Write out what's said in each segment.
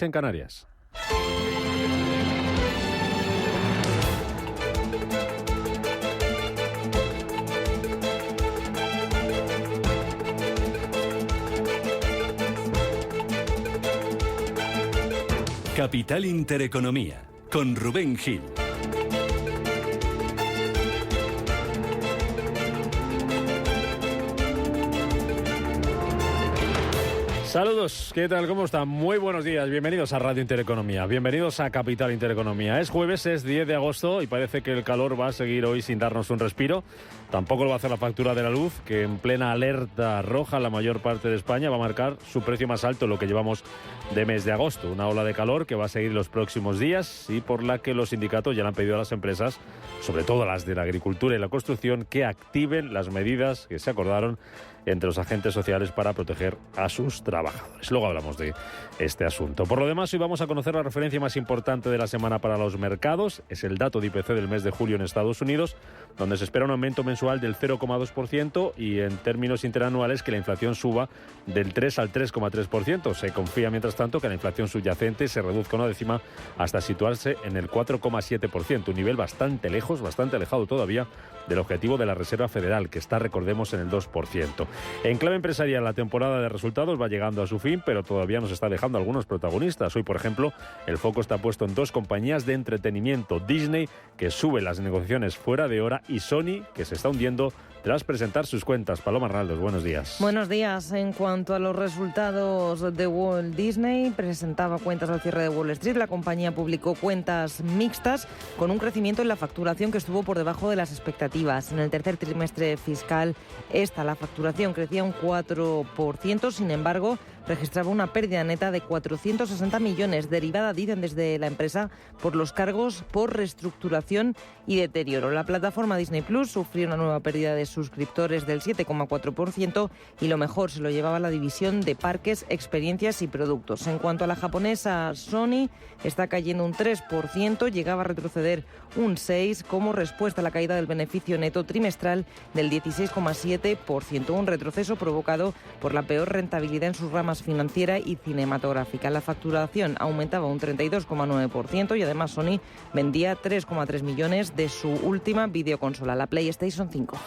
En Canarias. Capital Intereconomía, con Rubén Gil. Saludos, ¿qué tal? ¿Cómo están? Muy buenos días, bienvenidos a Radio Intereconomía, bienvenidos a Capital Intereconomía. Es jueves, es 10 de agosto y parece que el calor va a seguir hoy sin darnos un respiro. Tampoco lo va a hacer la factura de la luz, que en plena alerta roja la mayor parte de España va a marcar su precio más alto en lo que llevamos de mes de agosto. Una ola de calor que va a seguir los próximos días y por la que los sindicatos ya le han pedido a las empresas, sobre todo las de la agricultura y la construcción, que activen las medidas que se acordaron entre los agentes sociales para proteger a sus trabajadores. Luego hablamos de este asunto. Por lo demás, hoy vamos a conocer la referencia más importante de la semana para los mercados. Es el dato de IPC del mes de julio en Estados Unidos, donde se espera un aumento mensual del 0,2% y en términos interanuales que la inflación suba del 3 al 3,3%. Se confía, mientras tanto, que la inflación subyacente se reduzca una décima hasta situarse en el 4,7%, un nivel bastante lejos, bastante alejado todavía del objetivo de la Reserva Federal, que está, recordemos, en el 2%. En clave empresarial, la temporada de resultados va llegando a su fin, pero todavía nos está dejando algunos protagonistas. Hoy, por ejemplo, el foco está puesto en dos compañías de entretenimiento: Disney, que sube las negociaciones fuera de hora, y Sony, que se está hundiendo tras presentar sus cuentas. Paloma Arnaldos, buenos días. Buenos días. En cuanto a los resultados de Walt Disney, presentaba cuentas al cierre de Wall Street. La compañía publicó cuentas mixtas con un crecimiento en la facturación que estuvo por debajo de las expectativas. En el tercer trimestre fiscal, la facturación crecía un 4%, sin embargo, registraba una pérdida neta de 460 millones, derivada, dicen desde la empresa, por los cargos por reestructuración y deterioro. La plataforma Disney Plus sufrió una nueva pérdida de suscriptores del 7,4% y lo mejor se lo llevaba la división de parques, experiencias y productos. En cuanto a la japonesa Sony, está cayendo un 3%, llegaba a retroceder un 6% como respuesta a la caída del beneficio neto trimestral del 16,7%, un retroceso provocado por la peor rentabilidad en sus ramas financiera y cinematográfica. La facturación aumentaba un 32,9% y además Sony vendía 3,3 millones de su última videoconsola, la PlayStation 5.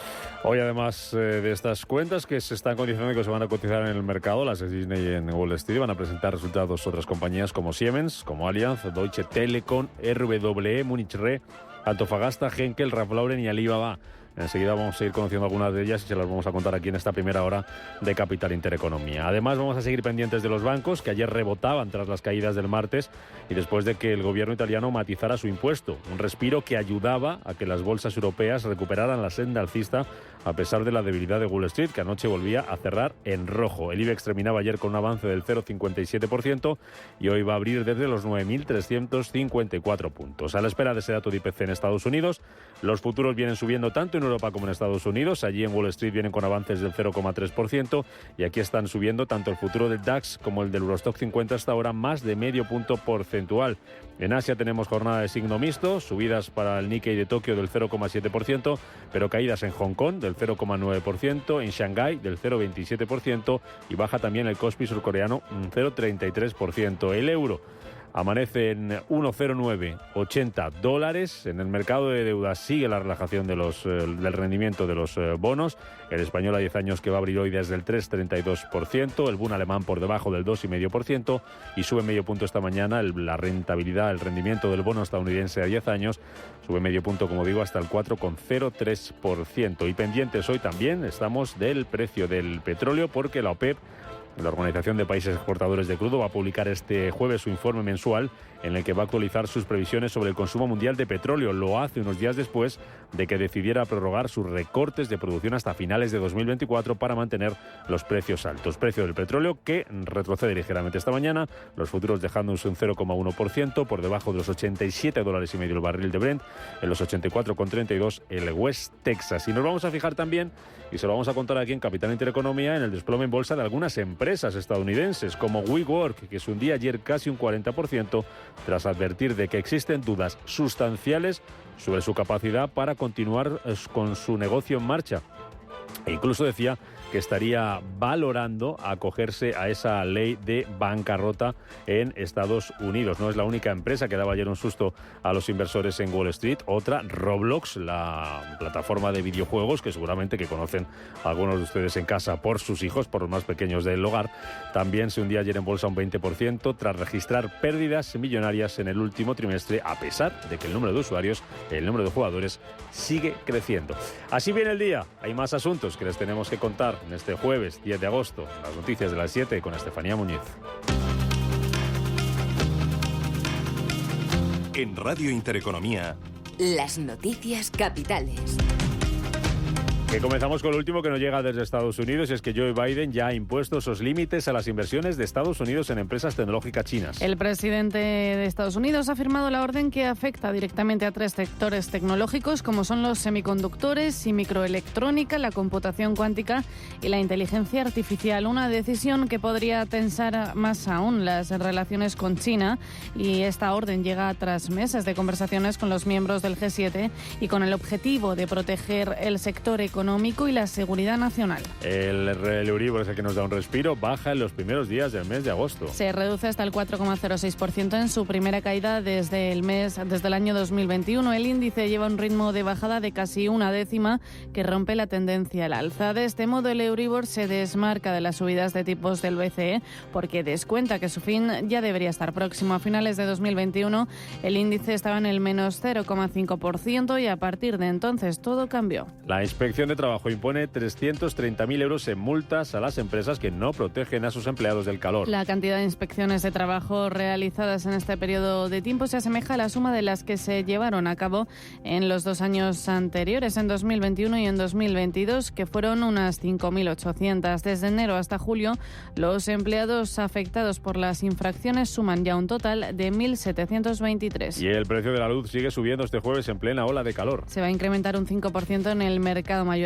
Hoy, además de estas cuentas que se están condicionando y que se van a cotizar en el mercado, las de Disney en Wall Street, van a presentar resultados otras compañías como Siemens, como Allianz, Deutsche Telekom, RWE, Munich Re, Antofagasta, Henkel, Ralph Lauren y Alibaba. Enseguida vamos a ir conociendo algunas de ellas y se las vamos a contar aquí en esta primera hora de Capital Intereconomía. Además, vamos a seguir pendientes de los bancos, que ayer rebotaban tras las caídas del martes y después de que el gobierno italiano matizara su impuesto. Un respiro que ayudaba a que las bolsas europeas recuperaran la senda alcista a pesar de la debilidad de Wall Street, que anoche volvía a cerrar en rojo. El IBEX terminaba ayer con un avance del 0,57% y hoy va a abrir desde los 9.354 puntos. A la espera de ese dato de IPC en Estados Unidos, los futuros vienen subiendo tanto en Europa como en Estados Unidos. Allí en Wall Street vienen con avances del 0,3% y aquí están subiendo tanto el futuro del DAX como el del Eurostock 50 hasta ahora más de medio punto porcentual. En Asia tenemos jornada de signo mixto, subidas para el Nikkei de Tokio del 0,7%, pero caídas en Hong Kong del 0,9%, en Shanghái del 0,27% y baja también el Kospi surcoreano un 0,33%. El euro amanece en 1,0980 dólares. En el mercado de deuda sigue la relajación de del rendimiento de los bonos. El español a 10 años que va a abrir hoy desde el 3,32%. El Bund alemán por debajo del 2,5% y sube medio punto esta mañana la rentabilidad, el rendimiento del bono estadounidense a 10 años. Sube medio punto, como digo, hasta el 4,03%. Y pendientes hoy también estamos del precio del petróleo porque la OPEP, la Organización de Países Exportadores de Crudo, va a publicar este jueves su informe mensual en el que va a actualizar sus previsiones sobre el consumo mundial de petróleo. Lo hace unos días después de que decidiera prorrogar sus recortes de producción hasta finales de 2024 para mantener los precios altos. Precio del petróleo que retrocede ligeramente esta mañana, los futuros dejándose un 0,1% por debajo de los $87,5 el barril de Brent, en los 84,32 el West Texas. Y nos vamos a fijar también, y se lo vamos a contar aquí en Capital Intereconomía, en el desplome en bolsa de algunas empresas estadounidenses como WeWork, que se hundía ayer casi un 40% tras advertir de que existen dudas sustanciales sobre su capacidad para continuar con su negocio en marcha. E incluso decía que estaría valorando acogerse a esa ley de bancarrota en Estados Unidos. No es la única empresa que daba ayer un susto a los inversores en Wall Street. Otra, Roblox, la plataforma de videojuegos que seguramente que conocen algunos de ustedes en casa por sus hijos, por los más pequeños del hogar, también se hundía ayer en bolsa un 20% tras registrar pérdidas millonarias en el último trimestre, a pesar de que el número de usuarios, el número de jugadores sigue creciendo. Así viene el día. Hay más asuntos que les tenemos que contar en este jueves 10 de agosto. Las noticias de las 7 con Estefanía Muñiz. En Radio Intereconomía, las noticias capitales. Que comenzamos con lo último que nos llega desde Estados Unidos, y es que Joe Biden ya ha impuesto esos límites a las inversiones de Estados Unidos en empresas tecnológicas chinas. El presidente de Estados Unidos ha firmado la orden que afecta directamente a 3 sectores tecnológicos, como son los semiconductores y microelectrónica, la computación cuántica y la inteligencia artificial. Una decisión que podría tensar más aún las relaciones con China, y esta orden llega tras meses de conversaciones con los miembros del G7 y con el objetivo de proteger el sector económico y la seguridad nacional. El Euribor es el que nos da un respiro, baja en los primeros días del mes de agosto. Se reduce hasta el 4,06% en su primera caída desde el año 2021. El índice lleva un ritmo de bajada de casi una décima que rompe la tendencia al alza. De este modo, el Euribor se desmarca de las subidas de tipos del BCE porque descuenta que su fin ya debería estar próximo. A finales de 2021, el índice estaba en el menos 0,5% y a partir de entonces todo cambió. La Inspección de Trabajo impone 330.000 euros en multas a las empresas que no protegen a sus empleados del calor. La cantidad de inspecciones de trabajo realizadas en este periodo de tiempo se asemeja a la suma de las que se llevaron a cabo en los 2 años anteriores, en 2021 y en 2022, que fueron unas 5.800. Desde enero hasta julio, los empleados afectados por las infracciones suman ya un total de 1.723. Y el precio de la luz sigue subiendo este jueves en plena ola de calor. Se va a incrementar un 5% en el mercado mayorista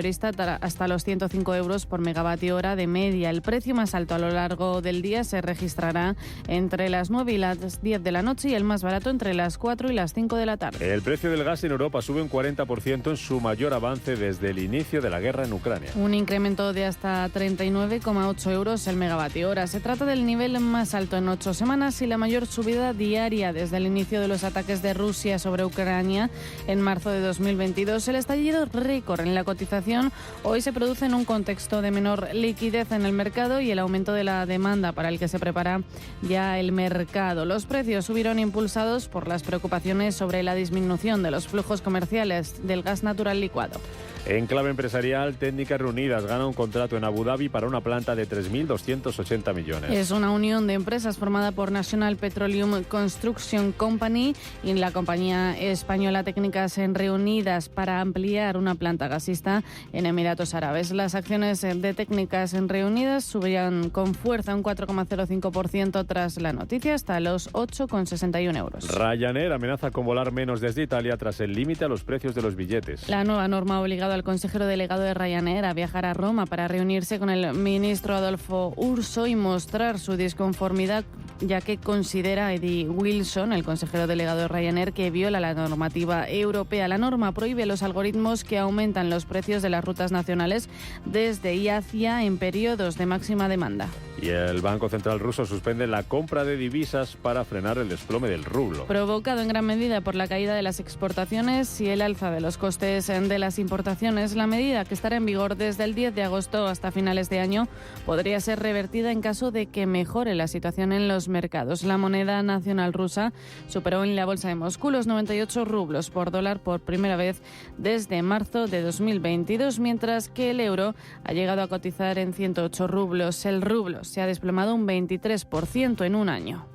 hasta los 105 euros por megavatio hora de media. El precio más alto a lo largo del día se registrará entre las 9 y las 10 de la noche y el más barato entre las 4 y las 5 de la tarde. El precio del gas en Europa sube un 40% en su mayor avance desde el inicio de la guerra en Ucrania. Un incremento de hasta 39,8 euros el megavatio hora. Se trata del nivel más alto en 8 semanas y la mayor subida diaria desde el inicio de los ataques de Rusia sobre Ucrania en marzo de 2022. El estallido récord en la cotización hoy se produce en un contexto de menor liquidez en el mercado y el aumento de la demanda para el que se prepara ya el mercado. Los precios subieron impulsados por las preocupaciones sobre la disminución de los flujos comerciales del gas natural licuado. En clave empresarial, Técnicas Reunidas gana un contrato en Abu Dhabi para una planta de 3.280 millones. Es una unión de empresas formada por National Petroleum Construction Company y la compañía española Técnicas Reunidas para ampliar una planta gasista en Emiratos Árabes. Las acciones de Técnicas Reunidas subían con fuerza un 4,05% tras la noticia hasta los 8,61 euros. Ryanair amenaza con volar menos desde Italia tras el límite a los precios de los billetes. La nueva norma ha obligado al consejero delegado de Ryanair a viajar a Roma para reunirse con el ministro Adolfo Urso y mostrar su disconformidad, ya que considera Eddie Wilson, el consejero delegado de Ryanair, que viola la normativa europea. La norma prohíbe los algoritmos que aumentan los precios de las rutas nacionales desde y hacia en periodos de máxima demanda. Y el Banco Central ruso suspende la compra de divisas para frenar el desplome del rublo. Provocado en gran medida por la caída de las exportaciones y el alza de los costes de las importaciones, la medida, que estará en vigor desde el 10 de agosto hasta finales de año, podría ser revertida en caso de que mejore la situación en los mercados. La moneda nacional rusa superó en la bolsa de Moscú los 98 rublos por dólar por primera vez desde marzo de 2022, mientras que el euro ha llegado a cotizar en 108 rublos. El rublo se ha desplomado un 23% en un año.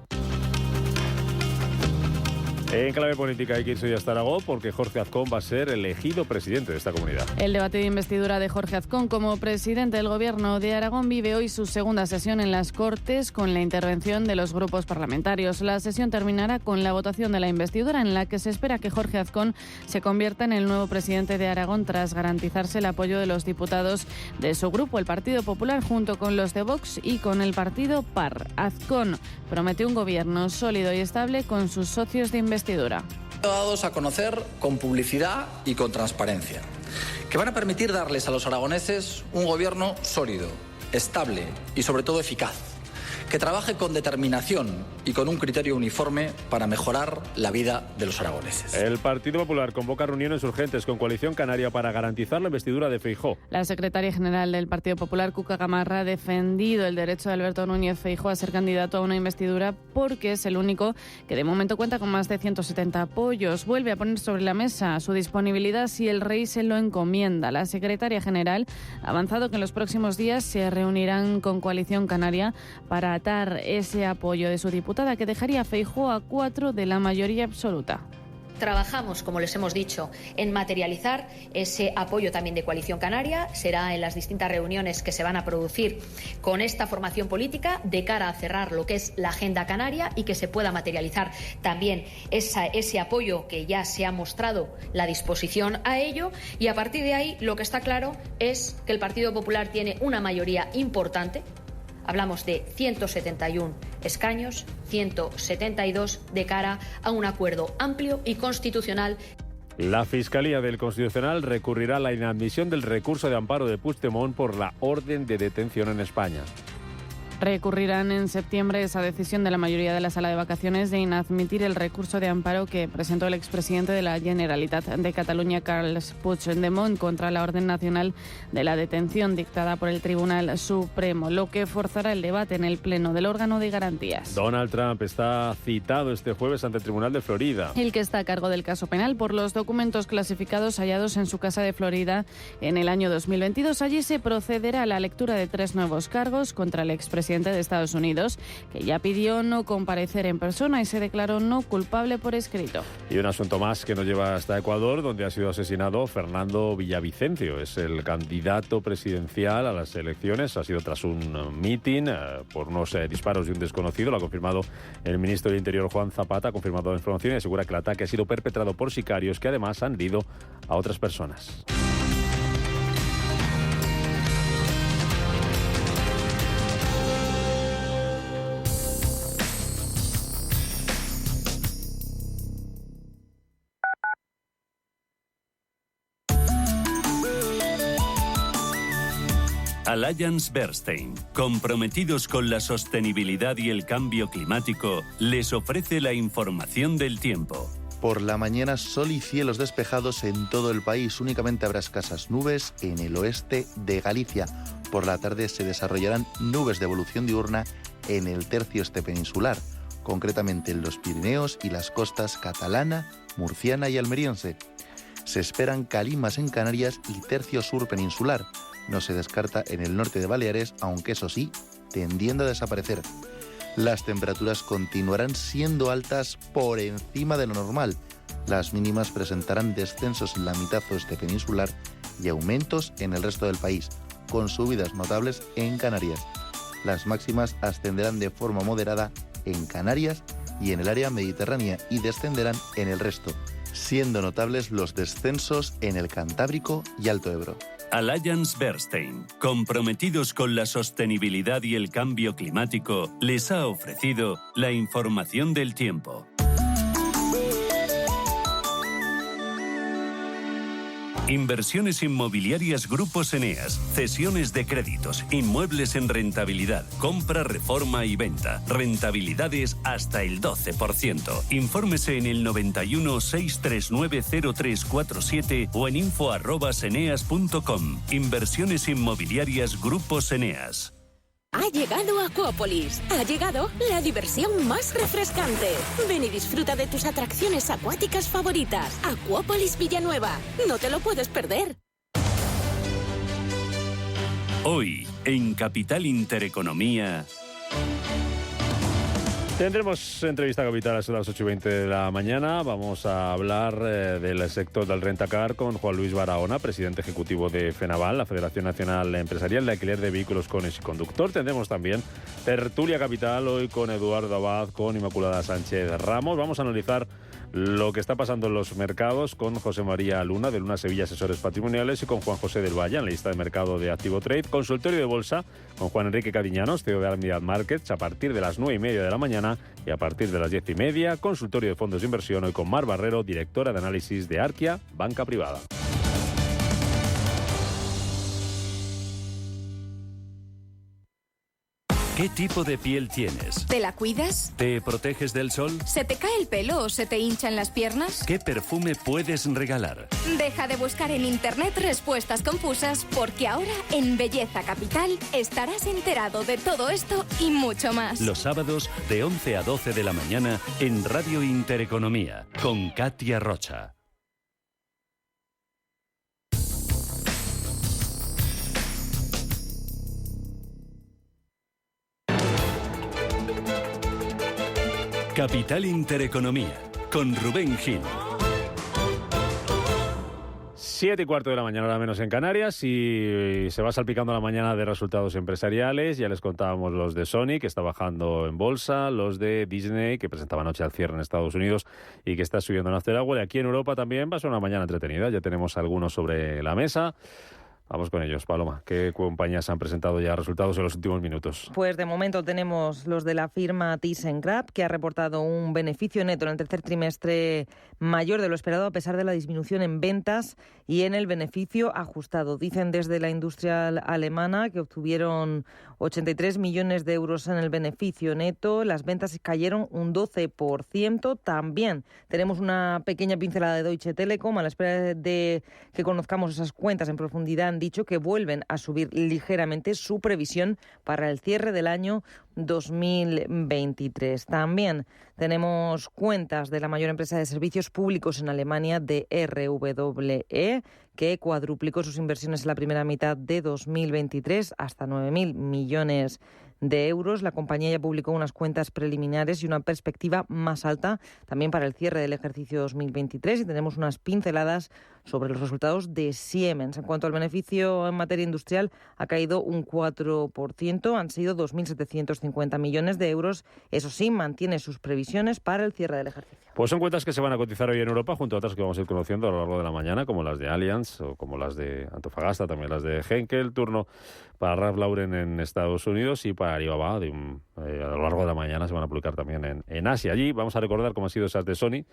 En clave política hay que irse hoy hasta Aragón porque Jorge Azcón va a ser elegido presidente de esta comunidad. El debate de investidura de Jorge Azcón como presidente del Gobierno de Aragón vive hoy su segunda sesión en las Cortes con la intervención de los grupos parlamentarios. La sesión terminará con la votación de la investidura en la que se espera que Jorge Azcón se convierta en el nuevo presidente de Aragón tras garantizarse el apoyo de los diputados de su grupo, el Partido Popular, junto con los de Vox y con el partido PAR. Azcón prometió un gobierno sólido y estable con sus socios de investidura. Dados a conocer con publicidad y con transparencia. que van a permitir darles a los aragoneses un gobierno sólido, estable y sobre todo eficaz, que trabaje con determinación y con un criterio uniforme para mejorar la vida de los aragoneses. El Partido Popular convoca reuniones urgentes con Coalición Canaria para garantizar la investidura de Feijóo. La secretaria general del Partido Popular, Cuca Gamarra, ha defendido el derecho de Alberto Núñez Feijóo a ser candidato a una investidura porque es el único que de momento cuenta con más de 170 apoyos. Vuelve a poner sobre la mesa su disponibilidad si el rey se lo encomienda. La secretaria general ha avanzado que en los próximos días se reunirán con Coalición Canaria para atar ese apoyo de su diputada, que dejaría a Feijóo a 4 de la mayoría absoluta. Trabajamos, como les hemos dicho, en materializar ese apoyo también de Coalición Canaria. Será en las distintas reuniones que se van a producir con esta formación política de cara a cerrar lo que es la agenda canaria y que se pueda materializar también ese apoyo que ya se ha mostrado la disposición a ello. Y a partir de ahí lo que está claro es que el Partido Popular tiene una mayoría importante. Hablamos de 171 escaños, 172 de cara a un acuerdo amplio y constitucional. La Fiscalía del Constitucional recurrirá a la inadmisión del recurso de amparo de Puigdemont por la orden de detención en España. Recurrirán en septiembre esa decisión de la mayoría de la Sala de Vacaciones de inadmitir el recurso de amparo que presentó el expresidente de la Generalitat de Cataluña, Carles Puigdemont, contra la orden nacional de la detención dictada por el Tribunal Supremo, lo que forzará el debate en el Pleno del órgano de garantías. Donald Trump está citado este jueves ante el Tribunal de Florida. El que está a cargo del caso penal por los documentos clasificados hallados en su casa de Florida en el año 2022. Allí se procederá a la lectura de 3 nuevos cargos contra el expresidente de Estados Unidos, que ya pidió no comparecer en persona y se declaró no culpable por escrito. Y un asunto más que nos lleva hasta Ecuador, donde ha sido asesinado Fernando Villavicencio. Es el candidato presidencial a las elecciones. Ha sido tras un mitin por unos disparos de un desconocido. Lo ha confirmado el ministro del Interior, Juan Zapata. Ha confirmado la información y asegura que el ataque ha sido perpetrado por sicarios que además han herido a otras personas. Allianz Bernstein, comprometidos con la sostenibilidad y el cambio climático, les ofrece la información del tiempo. Por la mañana, sol y cielos despejados en todo el país. Únicamente habrá escasas nubes en el oeste de Galicia. Por la tarde se desarrollarán nubes de evolución diurna en el tercio este peninsular, concretamente en los Pirineos y las costas catalana, murciana y almeriense. Se esperan calimas en Canarias y tercio sur peninsular. No se descarta en el norte de Baleares, aunque eso sí, tendiendo a desaparecer. Las temperaturas continuarán siendo altas por encima de lo normal. Las mínimas presentarán descensos en la mitad oeste peninsular y aumentos en el resto del país, con subidas notables en Canarias. Las máximas ascenderán de forma moderada en Canarias y en el área mediterránea y descenderán en el resto, siendo notables los descensos en el Cantábrico y Alto Ebro. Allianz Bernstein, comprometidos con la sostenibilidad y el cambio climático, les ha ofrecido la información del tiempo. Inversiones inmobiliarias Grupos Eneas, cesiones de créditos, inmuebles en rentabilidad, compra, reforma y venta, rentabilidades hasta el 12%. Infórmese en el 91 639 0347 o en info@eneas.com. Inversiones inmobiliarias Grupos Eneas. Ha llegado Acuópolis. Ha llegado la diversión más refrescante. Ven y disfruta de tus atracciones acuáticas favoritas. Acuópolis Villanueva. No te lo puedes perder. Hoy, en Capital Intereconomía... Tendremos entrevista capital a las 8:20 de la mañana. Vamos a hablar del sector del rentacar con Juan Luis Barahona, presidente ejecutivo de FENAVAL, la Federación Nacional Empresarial de Alquiler de Vehículos con Conductor. Tendremos también tertulia capital hoy con Eduardo Abad, con Inmaculada Sánchez Ramos. Vamos a analizar lo que está pasando en los mercados con José María Luna, de Luna Sevilla Asesores Patrimoniales, y con Juan José del Valle, analista de mercado de Activo Trade. Consultorio de bolsa con Juan Enrique Cadiñanos, CEO de Almirad Markets, a partir de las 9:30 de la mañana y a partir de las 10:30. Consultorio de fondos de inversión hoy con Mar Barrero, directora de análisis de Arquia, banca privada. ¿Qué tipo de piel tienes? ¿Te la cuidas? ¿Te proteges del sol? ¿Se te cae el pelo o se te hinchan las piernas? ¿Qué perfume puedes regalar? Deja de buscar en internet respuestas confusas, porque ahora en Belleza Capital estarás enterado de todo esto y mucho más. Los sábados de 11 a 12 de la mañana en Radio Intereconomía con Katia Rocha. Capital Intereconomía, con Rubén Gil. 7:15 de la mañana, hora menos en Canarias, y se va salpicando la mañana de resultados empresariales. Ya les contábamos los de Sony, que está bajando en bolsa, los de Disney, que presentaba anoche al cierre en Estados Unidos y que está subiendo en After Hour. Y aquí en Europa también va a ser una mañana entretenida. Ya tenemos algunos sobre la mesa. Vamos con ellos, Paloma. ¿Qué compañías han presentado ya resultados en los últimos minutos? Pues de momento tenemos los de la firma ThyssenKrupp, que ha reportado un beneficio neto en el tercer trimestre mayor de lo esperado, a pesar de la disminución en ventas y en el beneficio ajustado. Dicen desde la industrial alemana que obtuvieron 83 millones de euros en el beneficio neto. Las ventas cayeron un 12%. También tenemos una pequeña pincelada de Deutsche Telekom. A la espera de que conozcamos esas cuentas en profundidad, han dicho que vuelven a subir ligeramente su previsión para el cierre del año 2023. También tenemos cuentas de la mayor empresa de servicios públicos en Alemania, de RWE, que cuadruplicó sus inversiones en la primera mitad de 2023 hasta 9.000 millones de euros. La compañía ya publicó unas cuentas preliminares y una perspectiva más alta también para el cierre del ejercicio 2023, y tenemos unas pinceladas sobre los resultados de Siemens. En cuanto al beneficio en materia industrial, ha caído un 4%, han sido 2.750 millones de euros. Eso sí, mantiene sus previsiones para el cierre del ejercicio. Pues son cuentas que se van a cotizar hoy en Europa, junto a otras que vamos a ir conociendo a lo largo de la mañana, como las de Allianz o como las de Antofagasta, también las de Henkel. Turno para Ralph Lauren en Estados Unidos y para Alibaba. A lo largo de la mañana se van a publicar también en Asia. Allí vamos a recordar cómo han sido esas de Sony,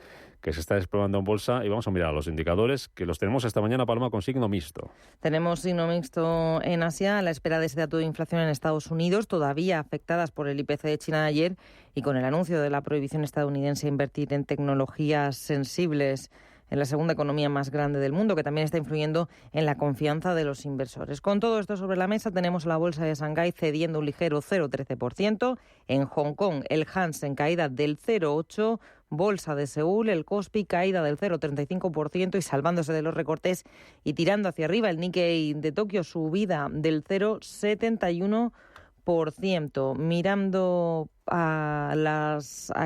que se está desplomando en bolsa, y vamos a mirar a los indicadores, que los tenemos esta mañana, Paloma, con signo mixto. Tenemos signo mixto en Asia, a la espera de ese dato de inflación en Estados Unidos, todavía afectadas por el IPC de China de ayer y con el anuncio de la prohibición estadounidense de invertir en tecnologías sensibles en la segunda economía más grande del mundo, que también está influyendo en la confianza de los inversores. Con todo esto sobre la mesa, tenemos la bolsa de Shanghái cediendo un ligero 0,13%. En Hong Kong, el Hansen caída del 0,8%. Bolsa de Seúl, el Kospi caída del 0,35% y salvándose de los recortes y tirando hacia arriba. El Nikkei de Tokio subida del 0,71%. Mirando a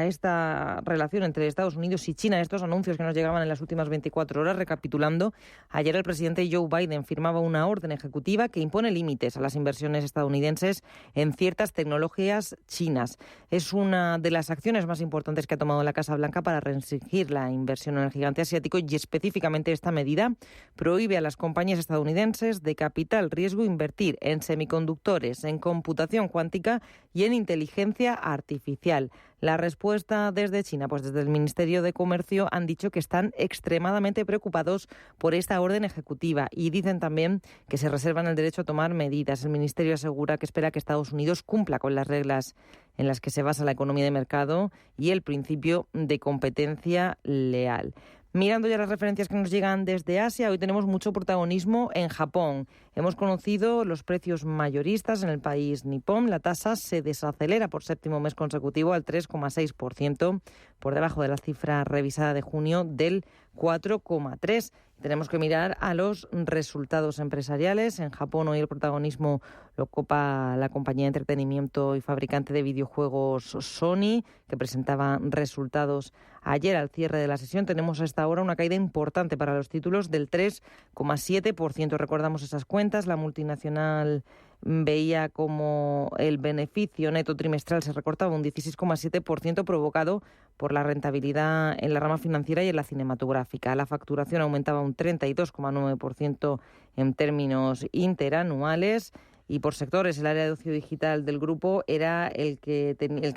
esta relación entre Estados Unidos y China, estos anuncios que nos llegaban en las últimas 24 horas, recapitulando, ayer el presidente Joe Biden firmaba una orden ejecutiva que impone límites a las inversiones estadounidenses en ciertas tecnologías chinas. Es una de las acciones más importantes que ha tomado la Casa Blanca para restringir la inversión en el gigante asiático, y específicamente esta medida prohíbe a las compañías estadounidenses de capital riesgo invertir en semiconductores, en computación cuántica y en inteligencia artificial. La respuesta desde China, pues desde el Ministerio de Comercio han dicho que están extremadamente preocupados por esta orden ejecutiva y dicen también que se reservan el derecho a tomar medidas. El Ministerio asegura que espera que Estados Unidos cumpla con las reglas en las que se basa la economía de mercado y el principio de competencia leal. Mirando ya las referencias que nos llegan desde Asia, hoy tenemos mucho protagonismo en Japón. Hemos conocido los precios mayoristas en el país nipón. La tasa se desacelera por séptimo mes consecutivo al 3,6%, por debajo de la cifra revisada de junio del 4,3%. Tenemos que mirar a los resultados empresariales. En Japón hoy el protagonismo lo ocupa la compañía de entretenimiento y fabricante de videojuegos Sony, que presentaba resultados ayer al cierre de la sesión. Tenemos hasta ahora una caída importante para los títulos del 3,7%. Recordamos esas cuentas. La multinacional veía como el beneficio neto trimestral se recortaba un 16,7%, provocado por la rentabilidad en la rama financiera y en la cinematográfica. La facturación aumentaba un 32,9% en términos interanuales Y por sectores, el área de ocio digital del grupo era el que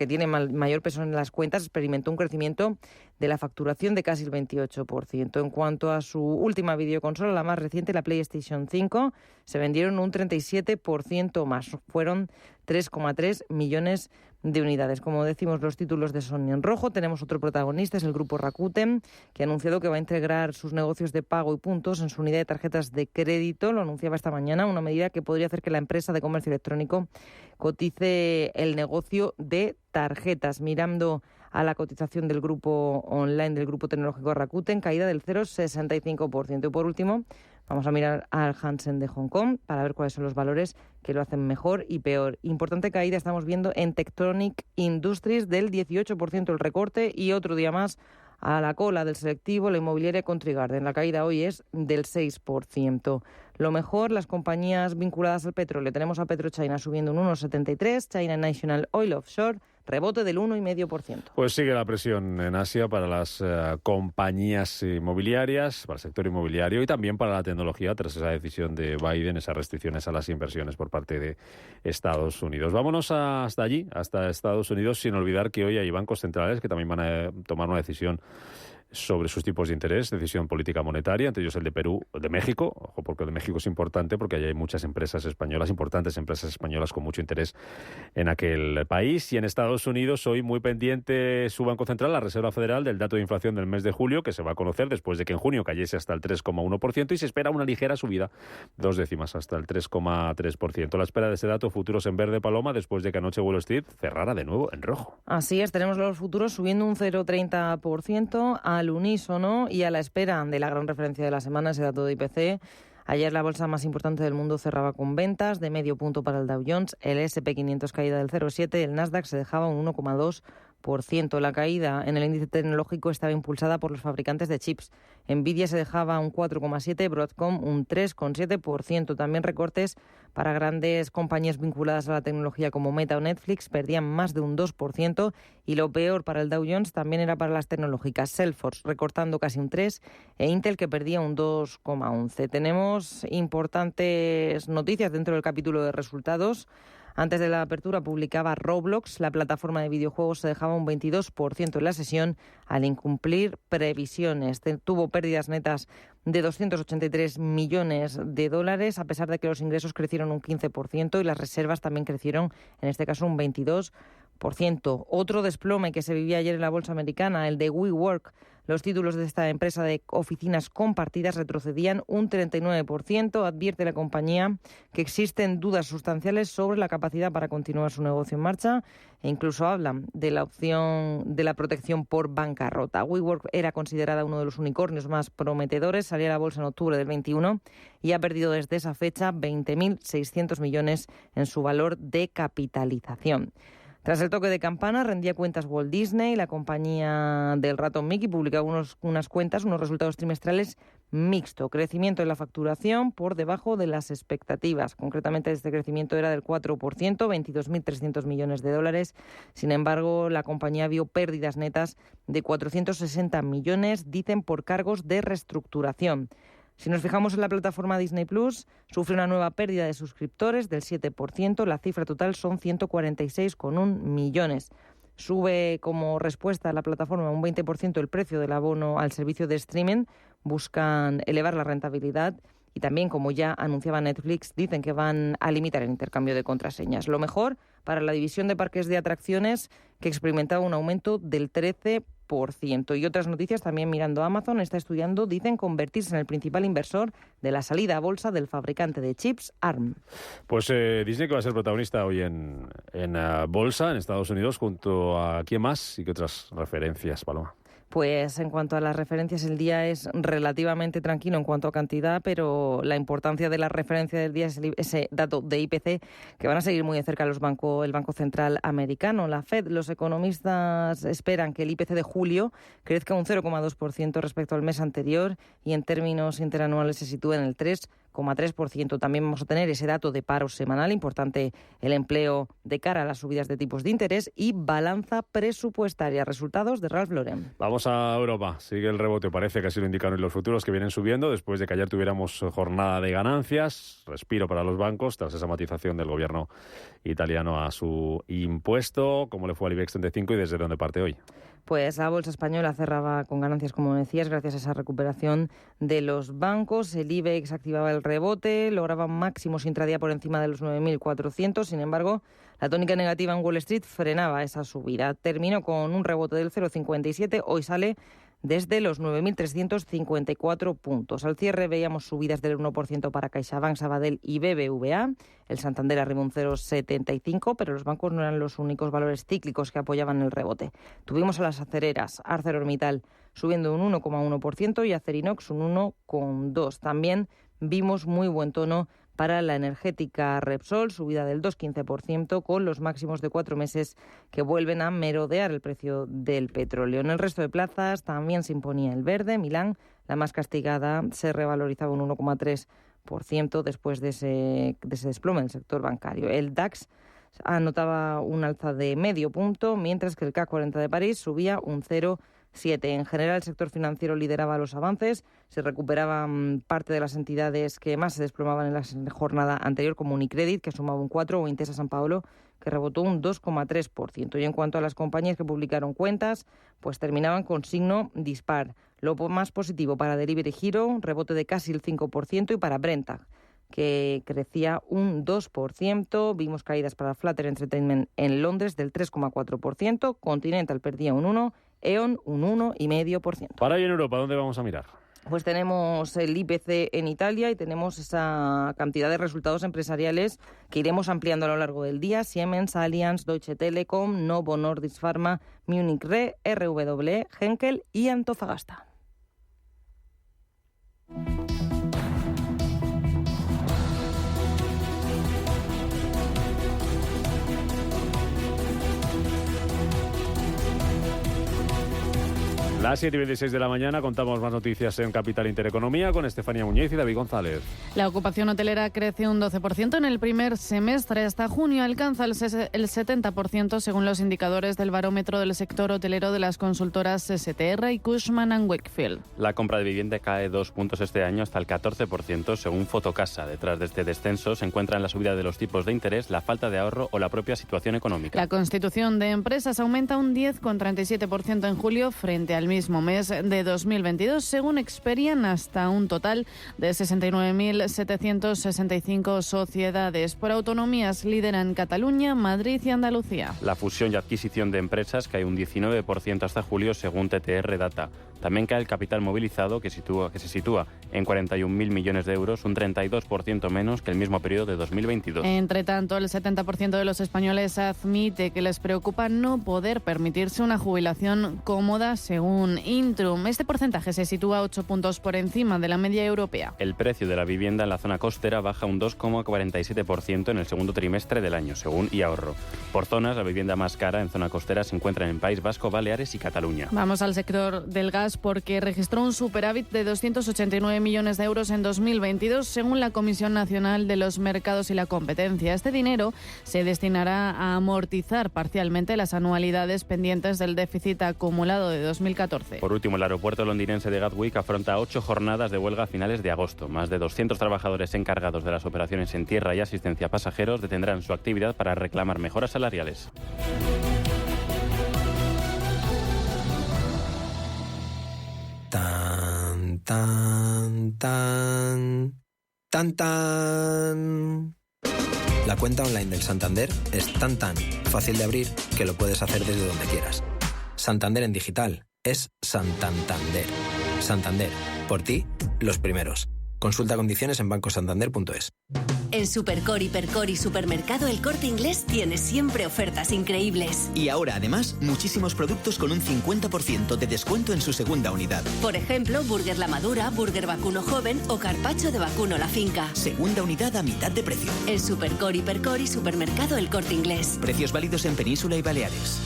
tiene mayor peso en las cuentas, experimentó un crecimiento de la facturación de casi el 28%. En cuanto a su última videoconsola, la más reciente, la PlayStation 5, se vendieron un 37% más. Fueron 3,3 millones de unidades. Como decimos, los títulos de Sony en rojo. Tenemos otro protagonista, es el grupo Rakuten, que ha anunciado que va a integrar sus negocios de pago y puntos en su unidad de tarjetas de crédito. Lo anunciaba esta mañana, una medida que podría hacer que la empresa de comercio electrónico cotice el negocio de tarjetas. Mirando a la cotización del grupo online, del grupo tecnológico Rakuten, caída del 0,65%. Y por último, vamos a mirar al Hansen de Hong Kong para ver cuáles son los valores que lo hacen mejor y peor. Importante caída estamos viendo en Tectonic Industries del 18% el recorte, y otro día más a la cola del selectivo la inmobiliaria Country Garden. La caída hoy es del 6%. Lo mejor, las compañías vinculadas al petróleo. Tenemos a PetroChina subiendo un 1,73%, China National Oil Offshore rebote del 1,5%. Pues sigue la presión en Asia para las compañías inmobiliarias, para el sector inmobiliario y también para la tecnología tras esa decisión de Biden, esas restricciones a las inversiones por parte de Estados Unidos. Vámonos hasta allí, hasta Estados Unidos, sin olvidar que hoy hay bancos centrales que también van a tomar una decisión sobre sus tipos de interés, decisión política monetaria, entre ellos el de Perú, el de México. Ojo, porque el de México es importante porque allí hay muchas empresas españolas, importantes empresas españolas con mucho interés en aquel país. Y en Estados Unidos, hoy muy pendiente su Banco Central, la Reserva Federal, del dato de inflación del mes de julio, que se va a conocer después de que en junio cayese hasta el 3,1%, y se espera una ligera subida, 2 décimas, hasta el 3,3%. La espera de ese dato, futuros en verde, Paloma, después de que anoche Wall Street cerrara de nuevo en rojo. Así es, tenemos los futuros subiendo un 0,30% al unísono y a la espera de la gran referencia de la semana, ese dato de IPC. Ayer la bolsa más importante del mundo cerraba con ventas de medio punto para el Dow Jones, el S&P 500 caída del 0,7%, el Nasdaq se dejaba un 1,2%. La caída en el índice tecnológico estaba impulsada por los fabricantes de chips. Nvidia se dejaba un 4,7%, Broadcom un 3,7%. También recortes para grandes compañías vinculadas a la tecnología como Meta o Netflix, perdían más de un 2%. Y lo peor para el Dow Jones también era para las tecnológicas. Salesforce recortando casi un 3% e Intel, que perdía un 2,11%. Tenemos importantes noticias dentro del capítulo de resultados. Antes de la apertura publicaba Roblox, la plataforma de videojuegos se dejaba un 22% en la sesión al incumplir previsiones. Tuvo pérdidas netas de 283 millones de dólares, a pesar de que los ingresos crecieron un 15% y las reservas también crecieron, en este caso un 22%. Otro desplome que se vivía ayer en la bolsa americana, el de WeWork. Los títulos de esta empresa de oficinas compartidas retrocedían un 39%. Advierte la compañía que existen dudas sustanciales sobre la capacidad para continuar su negocio en marcha e incluso hablan de la opción de la protección por bancarrota. WeWork era considerada uno de los unicornios más prometedores. Salía a la bolsa en octubre del 21 y ha perdido desde esa fecha 20.600 millones en su valor de capitalización. Tras el toque de campana, rendía cuentas Walt Disney. La compañía del ratón Mickey publicaba unos resultados trimestrales mixto. Crecimiento en la facturación por debajo de las expectativas. Concretamente, este crecimiento era del 4%, 22.300 millones de dólares. Sin embargo, la compañía vio pérdidas netas de 460 millones, dicen, por cargos de reestructuración. Si nos fijamos en la plataforma Disney Plus, sufre una nueva pérdida de suscriptores del 7%. La cifra total son 146,1 millones. Sube como respuesta a la plataforma un 20% el precio del abono al servicio de streaming. Buscan elevar la rentabilidad y también, como ya anunciaba Netflix, dicen que van a limitar el intercambio de contraseñas. Lo mejor para la división de parques de atracciones, que experimentaba un aumento del 13%. Y otras noticias también mirando Amazon, está estudiando, dicen, convertirse en el principal inversor de la salida a bolsa del fabricante de chips ARM. Pues Disney, que va a ser protagonista hoy en bolsa en Estados Unidos, junto a ¿quién más y qué otras referencias, Paloma? Pues en cuanto a las referencias, el día es relativamente tranquilo en cuanto a cantidad, pero la importancia de la referencia del día es ese dato de IPC que van a seguir muy de cerca el Banco Central Americano, la Fed. Los economistas esperan que el IPC de julio crezca un 0,2% respecto al mes anterior y en términos interanuales se sitúe en el 3,5%. 3,3%. También vamos a tener ese dato de paro semanal, importante el empleo de cara a las subidas de tipos de interés, y balanza presupuestaria, resultados de Ralph Lauren. Vamos a Europa. Sigue el rebote, parece que así lo indicaron los futuros, que vienen subiendo después de que ayer tuviéramos jornada de ganancias. Respiro para los bancos tras esa matización del gobierno italiano a su impuesto. ¿Cómo le fue al IBEX 35 y desde dónde parte hoy? Pues la bolsa española cerraba con ganancias, como decías, gracias a esa recuperación de los bancos. El IBEX activaba el rebote, lograba máximos intradía por encima de los 9.400. Sin embargo, la tónica negativa en Wall Street frenaba esa subida. Terminó con un rebote del 0,57. Hoy sale desde los 9.354 puntos. Al cierre veíamos subidas del 1% para CaixaBank, Sabadell y BBVA. El Santander arribó un 0,75, pero los bancos no eran los únicos valores cíclicos que apoyaban el rebote. Tuvimos a las acereras, ArcelorMittal subiendo un 1,1% y Acerinox un 1,2%. También vimos muy buen tono para la energética Repsol, subida del 2,15%, con los máximos de 4 meses que vuelven a merodear el precio del petróleo. En el resto de plazas también se imponía el verde. Milán, la más castigada, se revalorizaba un 1,3% después de ese desplome del sector bancario. El DAX anotaba un alza de medio punto, mientras que el CAC 40 de París subía un 0,7%. En general, el sector financiero lideraba los avances. Se recuperaban parte de las entidades que más se desplomaban en la jornada anterior, como Unicredit, que sumaba un 4%, o Intesa Sanpaolo, que rebotó un 2,3%. Y en cuanto a las compañías que publicaron cuentas, pues terminaban con signo dispar. Lo más positivo para Delivery Hero, rebote de casi el 5%, y para Brenntag, que crecía un 2%. Vimos caídas para Flutter Entertainment en Londres del 3,4%, Continental perdía un 1%, E.ON un 1,5%. Para hoy en Europa, ¿dónde vamos a mirar? Pues tenemos el IPC en Italia y tenemos esa cantidad de resultados empresariales que iremos ampliando a lo largo del día. Siemens, Allianz, Deutsche Telekom, Novo Nordisk Pharma, Munich Re, RWE, Henkel y Antofagasta. Las 7:26 de la mañana, contamos más noticias en Capital Intereconomía con Estefanía Muñiz y David González. La ocupación hotelera crece un 12% en el primer semestre. Hasta junio alcanza el 70% según los indicadores del barómetro del sector hotelero de las consultoras STR y Cushman & Wakefield. La compra de vivienda cae 2 puntos este año hasta el 14% según Fotocasa. Detrás de este descenso se encuentran la subida de los tipos de interés, la falta de ahorro o la propia situación económica. La constitución de empresas aumenta un 10,37% en julio frente al mismo mes de 2022, según Experian, hasta un total de 69.765 sociedades. Por autonomías lideran Cataluña, Madrid y Andalucía. La fusión y adquisición de empresas cae un 19% hasta julio, según TTR Data. También cae el capital movilizado, que se sitúa en 41.000 millones de euros, un 32% menos que el mismo periodo de 2022. Entre tanto, el 70% de los españoles admite que les preocupa no poder permitirse una jubilación cómoda, según Intrum. Este porcentaje se sitúa 8 puntos por encima de la media europea. El precio de la vivienda en la zona costera baja un 2,47% en el segundo trimestre del año, según iAhorro. Por zonas, la vivienda más cara en zona costera se encuentra en el País Vasco, Baleares y Cataluña. Vamos al sector del gas, porque registró un superávit de 289 millones de euros en 2022, según la Comisión Nacional de los Mercados y la Competencia. Este dinero se destinará a amortizar parcialmente las anualidades pendientes del déficit acumulado de 2014. Por último, el aeropuerto londinense de Gatwick afronta 8 jornadas de huelga a finales de agosto. Más de 200 trabajadores encargados de las operaciones en tierra y asistencia a pasajeros detendrán su actividad para reclamar mejoras salariales. Tan, tan, tan, tan, tan. La cuenta online del Santander es tan fácil de abrir que lo puedes hacer desde donde quieras. Santander en digital es Santander. Santander, por ti, los primeros. Consulta condiciones en bancosantander.es. En Supercor, Hipercor y Supermercado El Corte Inglés tienes siempre ofertas increíbles. Y ahora, además, muchísimos productos con un 50% de descuento en su segunda unidad. Por ejemplo, Burger La Madura, Burger Vacuno Joven o Carpaccio de Vacuno La Finca. Segunda unidad a mitad de precio. En Supercor, Hipercor y Supermercado El Corte Inglés. Precios válidos en Península y Baleares.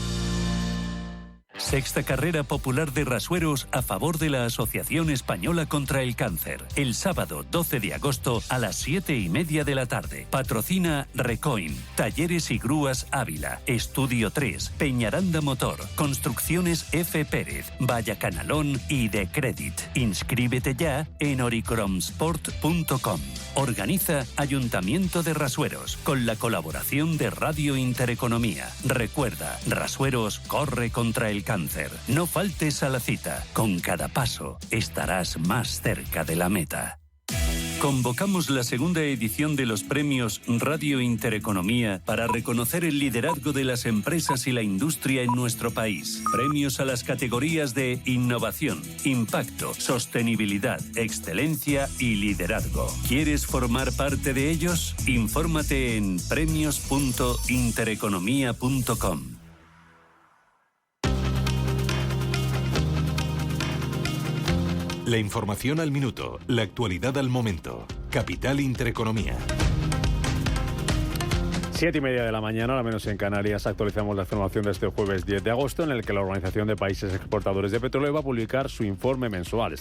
Sexta carrera popular de Rasueros a favor de la Asociación Española contra el Cáncer. El sábado 12 de agosto a las 7:30 de la tarde. Patrocina Recoin, Talleres y Grúas Ávila, Estudio 3, Peñaranda Motor, Construcciones F. Pérez, Vallacanalón y De Credit. Inscríbete ya en oricromsport.com. Organiza Ayuntamiento de Rasueros con la colaboración de Radio Intereconomía. Recuerda, Rasueros corre contra el cáncer. No faltes a la cita. Con cada paso estarás más cerca de la meta. Convocamos la segunda edición de los premios Radio Intereconomía para reconocer el liderazgo de las empresas y la industria en nuestro país. Premios a las categorías de innovación, impacto, sostenibilidad, excelencia y liderazgo. ¿Quieres formar parte de ellos? Infórmate en premios.intereconomía.com. La información al minuto, la actualidad al momento. Capital Intereconomía. 7:30 de la mañana, al menos en Canarias, actualizamos la información de este jueves 10 de agosto, en el que la Organización de Países Exportadores de Petróleo va a publicar su informe mensual.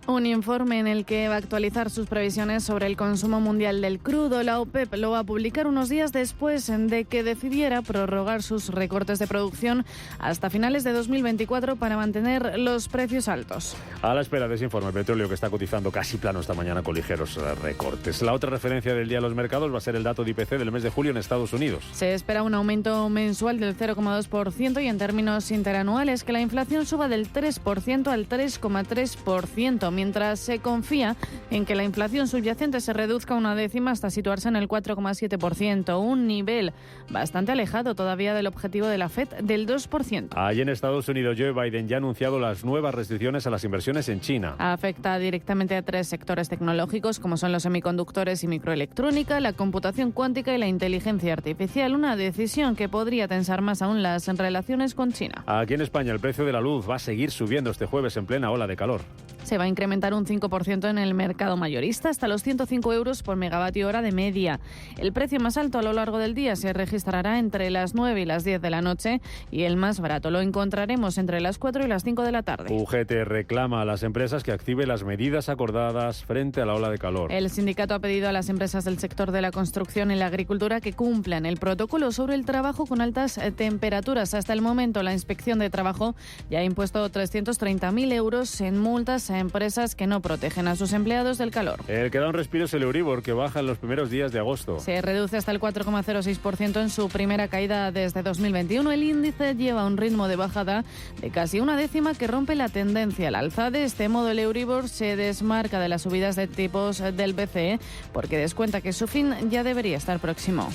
Un informe en el que va a actualizar sus previsiones sobre el consumo mundial del crudo. La OPEP lo va a publicar unos días después de que decidiera prorrogar sus recortes de producción hasta finales de 2024 para mantener los precios altos. A la espera de ese informe, el petróleo que está cotizando casi plano esta mañana con ligeros recortes. La otra referencia del día en los mercados va a ser el dato de IPC del mes de julio en Estados Unidos. Se espera un aumento mensual del 0,2% y en términos interanuales que la inflación suba del 3% al 3,3%. Mientras se confía en que la inflación subyacente se reduzca una décima hasta situarse en el 4,7%, un nivel bastante alejado todavía del objetivo de la FED del 2%. Allí en Estados Unidos, Joe Biden ya ha anunciado las nuevas restricciones a las inversiones en China. Afecta directamente a 3 sectores tecnológicos, como son los semiconductores y microelectrónica, la computación cuántica y la inteligencia artificial, una decisión que podría tensar más aún las relaciones con China. Aquí en España, el precio de la luz va a seguir subiendo este jueves en plena ola de calor. Se va a incrementar un 5% en el mercado mayorista hasta los 105 euros por megavatio hora de media. El precio más alto a lo largo del día se registrará entre las 9 y las 10 de la noche y el más barato lo encontraremos entre las 4 y las 5 de la tarde. UGT reclama a las empresas que activen las medidas acordadas frente a la ola de calor. El sindicato ha pedido a las empresas del sector de la construcción y la agricultura que cumplan el protocolo sobre el trabajo con altas temperaturas. Hasta el momento, la Inspección de Trabajo ya ha impuesto 330.000 euros en multas a empresas que no protegen a sus empleados del calor. El que da un respiro es el Euribor, que baja en los primeros días de agosto. Se reduce hasta el 4,06% en su primera caída desde 2021. El índice lleva un ritmo de bajada de casi una décima que rompe la tendencia al alza. De este modo, el Euribor se desmarca de las subidas de tipos del BCE porque descuenta que su fin ya debería estar próximo.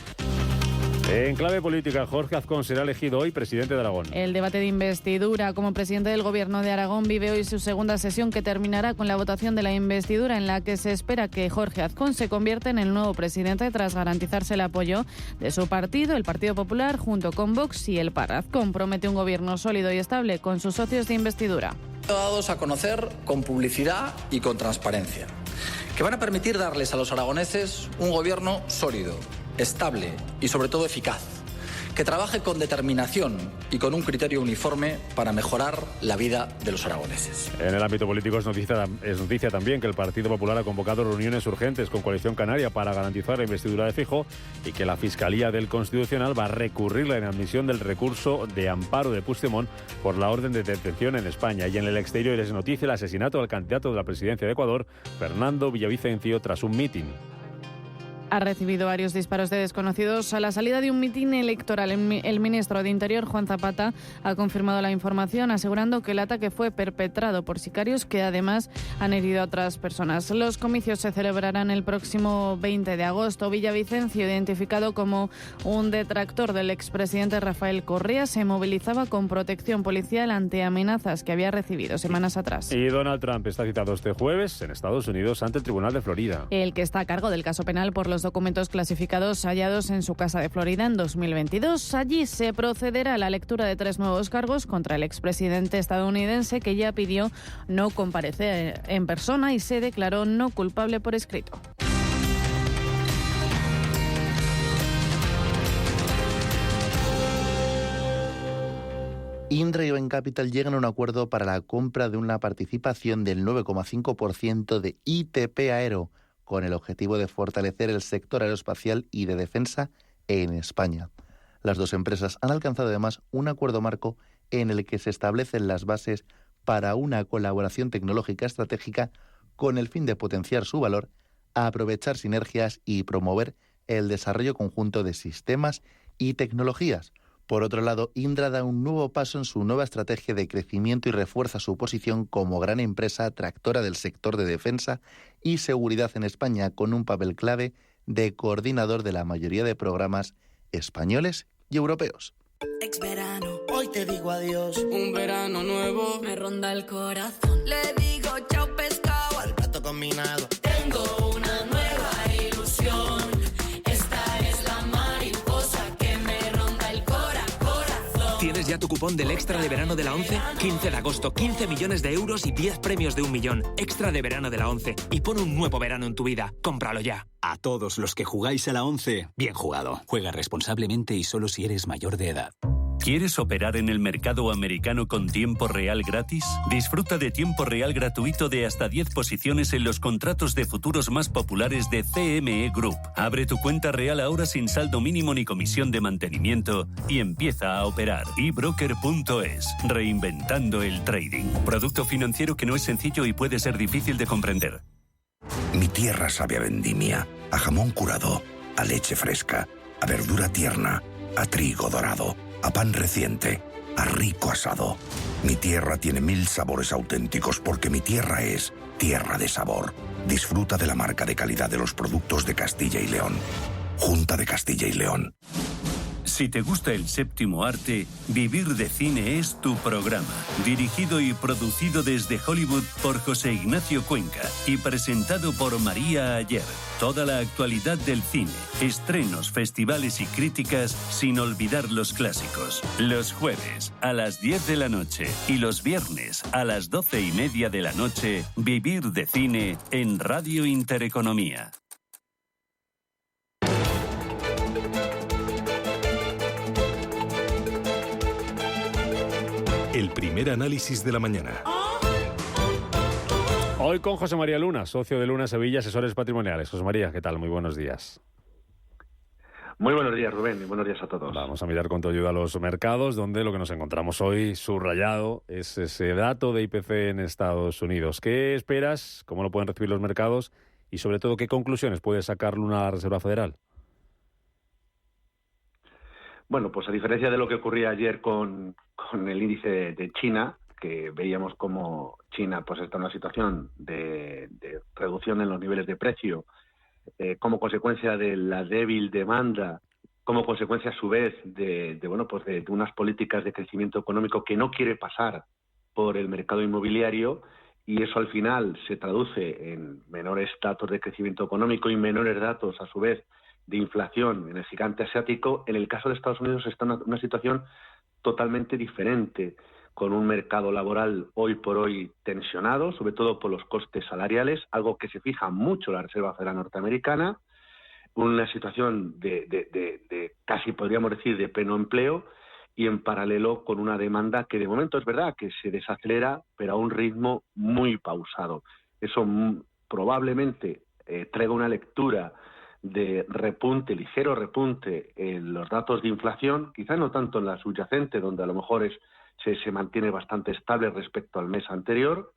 En clave política, Jorge Azcón será elegido hoy presidente de Aragón. El debate de investidura como presidente del Gobierno de Aragón vive hoy su segunda sesión, que terminará con la votación de la investidura, en la que se espera que Jorge Azcón se convierta en el nuevo presidente tras garantizarse el apoyo de su partido, el Partido Popular, junto con Vox y el PAR. Azcón promete un gobierno sólido y estable con sus socios de investidura. Dados a conocer con publicidad y con transparencia, que van a permitir darles a los aragoneses un gobierno sólido, estable y sobre todo eficaz, que trabaje con determinación y con un criterio uniforme para mejorar la vida de los aragoneses. En el ámbito político es noticia también que el Partido Popular ha convocado reuniones urgentes con Coalición Canaria para garantizar la investidura de Feijóo y que la Fiscalía del Constitucional va a recurrir la inadmisión del recurso de amparo de Puigdemont por la orden de detención en España. Y en el exterior es noticia el asesinato del candidato de la presidencia de Ecuador, Fernando Villavicencio, tras un mitin. Ha recibido varios disparos de desconocidos a la salida de un mitin electoral. El ministro de Interior, Juan Zapata, ha confirmado la información, asegurando que el ataque fue perpetrado por sicarios que además han herido a otras personas. Los comicios se celebrarán el próximo 20 de agosto. Villavicencio, identificado como un detractor del expresidente Rafael Correa, se movilizaba con protección policial ante amenazas que había recibido semanas atrás. Y Donald Trump está citado este jueves en Estados Unidos ante el Tribunal de Florida. El que está a cargo del caso penal por los documentos clasificados hallados en su casa de Florida en 2022. Allí se procederá a la lectura de 3 nuevos cargos contra el expresidente estadounidense, que ya pidió no comparecer en persona y se declaró no culpable por escrito. Indra y Bain Capital llegan a un acuerdo para la compra de una participación del 9,5% de ITP Aero, con el objetivo de fortalecer el sector aeroespacial y de defensa en España. Las dos empresas han alcanzado además un acuerdo marco en el que se establecen las bases para una colaboración tecnológica estratégica con el fin de potenciar su valor, aprovechar sinergias y promover el desarrollo conjunto de sistemas y tecnologías. Por otro lado, Indra da un nuevo paso en su nueva estrategia de crecimiento y refuerza su posición como gran empresa tractora del sector de defensa y seguridad en España, con un papel clave de coordinador de la mayoría de programas españoles y europeos. Exverano, hoy te digo adiós. Un verano nuevo me ronda el corazón. Le digo chao pescado al plato combinado. Tengo una nueva ilusión. Esta es la mariposa que me ronda el corazón. ¿Tienes ya tu cupón del Extra de Verano de la 11? 15 de agosto, 15 millones de euros y 10 premios de 1 millón. Extra de Verano de la 11. Y pon un nuevo verano en tu vida. Cómpralo ya. A todos los que jugáis a la 11, bien jugado. Juega responsablemente y solo si eres mayor de edad. ¿Quieres operar en el mercado americano con tiempo real gratis? Disfruta de tiempo real gratuito de hasta 10 posiciones en los contratos de futuros más populares de CME Group. Abre tu cuenta real ahora sin saldo mínimo ni comisión de mantenimiento y empieza a operar. eBroker.es, reinventando el trading. Producto financiero que no es sencillo y puede ser difícil de comprender. Mi tierra sabe a vendimia, a jamón curado, a leche fresca, a verdura tierna, a trigo dorado, a pan reciente, a rico asado. Mi tierra tiene 1000 sabores auténticos porque mi tierra es tierra de sabor. Disfruta de la marca de calidad de los productos de Castilla y León. Junta de Castilla y León. Si te gusta el séptimo arte, Vivir de Cine es tu programa. Dirigido y producido desde Hollywood por José Ignacio Cuenca y presentado por María Ayer. Toda la actualidad del cine, estrenos, festivales y críticas, sin olvidar los clásicos. Los jueves a las 10 de la noche y los viernes a las 12:30 de la noche, Vivir de Cine en Radio Intereconomía. El primer análisis de la mañana. Hoy con José María Luna, socio de Luna Sevilla, asesores patrimoniales. José María, ¿qué tal? Muy buenos días. Muy buenos días, Rubén, y buenos días a todos. Vamos a mirar con tu ayuda a los mercados, donde lo que nos encontramos hoy subrayado es ese dato de IPC en Estados Unidos. ¿Qué esperas? ¿Cómo lo pueden recibir los mercados? Y sobre todo, ¿qué conclusiones puede sacar Luna Reserva Federal? Bueno, pues a diferencia de lo que ocurría ayer con el índice de China, que veíamos como China pues está en una situación de reducción en los niveles de precio, como consecuencia de la débil demanda, como consecuencia a su vez de unas políticas de crecimiento económico que no quiere pasar por el mercado inmobiliario, y eso al final se traduce en menores datos de crecimiento económico y menores datos a su vez de inflación en el gigante asiático. En el caso de Estados Unidos está en una situación totalmente diferente, con un mercado laboral hoy por hoy tensionado, sobre todo por los costes salariales, algo que se fija mucho la Reserva Federal norteamericana, una situación de casi podríamos decir de pleno empleo, y en paralelo con una demanda que de momento es verdad que se desacelera, pero a un ritmo muy pausado. Eso probablemente traiga una lectura de repunte, ligero repunte en los datos de inflación, quizá no tanto en la subyacente, donde a lo mejor se mantiene bastante estable respecto al mes anterior,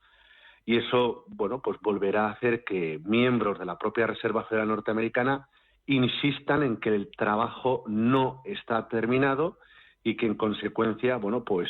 y eso, bueno, pues volverá a hacer que miembros de la propia Reserva Federal norteamericana insistan en que el trabajo no está terminado y que en consecuencia, bueno, pues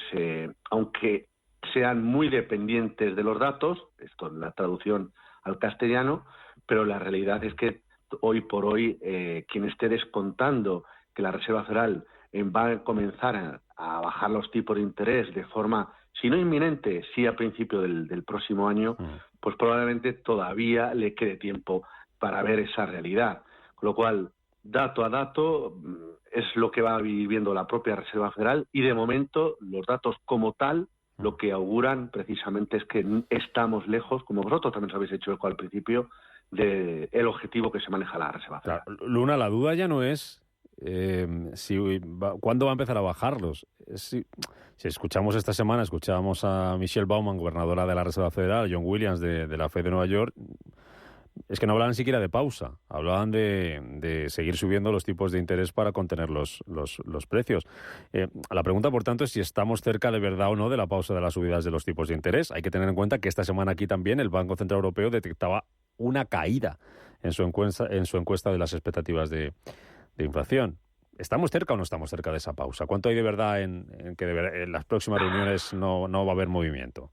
aunque sean muy dependientes de los datos, esto es la traducción al castellano, pero la realidad es que hoy por hoy, quien esté descontando que la Reserva Federal va a comenzar a bajar los tipos de interés de forma, si no inminente, sí a principio del próximo año, pues probablemente todavía le quede tiempo para ver esa realidad. Con lo cual, dato a dato, es lo que va viviendo la propia Reserva Federal, y de momento los datos como tal lo que auguran precisamente es que estamos lejos, como vosotros también os habéis hecho eco al principio, del objetivo que se maneja la Reserva Federal. Claro, Luna, la duda ya no es ¿cuándo va a empezar a bajarlos? Si escuchamos esta semana, escuchábamos a Michelle Bowman, gobernadora de la Reserva Federal, John Williams de la Fed de Nueva York, es que no hablaban siquiera de pausa, hablaban de seguir subiendo los tipos de interés para contener los precios. La pregunta, por tanto, es si estamos cerca de verdad o no de la pausa de las subidas de los tipos de interés. Hay que tener en cuenta que esta semana aquí también el Banco Central Europeo detectaba una caída en su encuesta de las expectativas de inflación. ¿Estamos cerca o no estamos cerca de esa pausa? ¿Cuánto hay de verdad en que en las próximas reuniones no va a haber movimiento?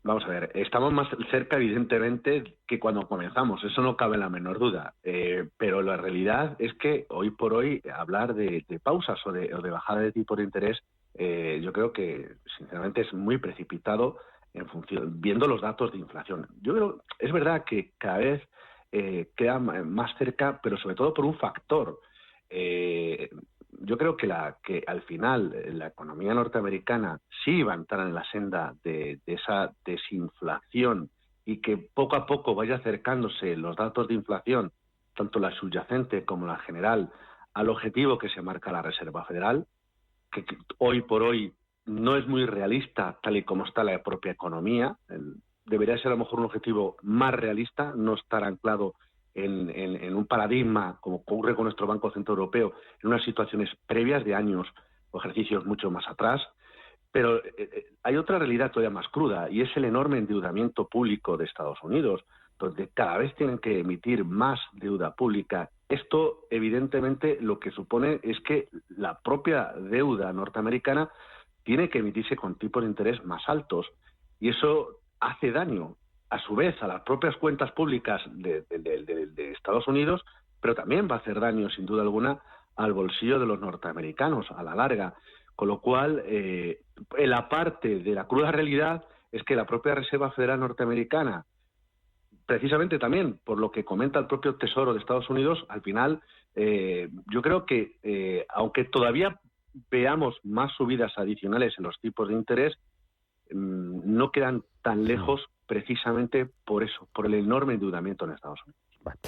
Vamos a ver, estamos más cerca, evidentemente, que cuando comenzamos. Eso no cabe la menor duda. Pero la realidad es que hoy por hoy hablar de pausas o de bajada de tipo de interés, yo creo que, sinceramente, es muy precipitado viendo los datos de inflación. Yo creo, es verdad que cada vez queda más cerca, pero sobre todo por un factor. Yo creo que al final la economía norteamericana sí va a entrar en la senda de esa desinflación y que poco a poco vaya acercándose los datos de inflación, tanto la subyacente como la general, al objetivo que se marca la Reserva Federal, que hoy por hoy no es muy realista tal y como está la propia economía. Debería ser a lo mejor un objetivo más realista, no estar anclado en un paradigma, como ocurre con nuestro Banco Central Europeo, en unas situaciones previas de años o ejercicios mucho más atrás. Pero hay otra realidad todavía más cruda, y es el enorme endeudamiento público de Estados Unidos, donde cada vez tienen que emitir más deuda pública. Esto, evidentemente, lo que supone es que la propia deuda norteamericana tiene que emitirse con tipos de interés más altos, y eso hace daño a su vez a las propias cuentas públicas de Estados Unidos, pero también va a hacer daño, sin duda alguna, al bolsillo de los norteamericanos a la larga. Con lo cual, la parte de la cruda realidad es que la propia Reserva Federal norteamericana, precisamente también por lo que comenta el propio Tesoro de Estados Unidos, al final, yo creo que, aunque todavía veamos más subidas adicionales en los tipos de interés, no quedan tan lejos precisamente por eso, por el enorme endeudamiento en Estados Unidos. Vale.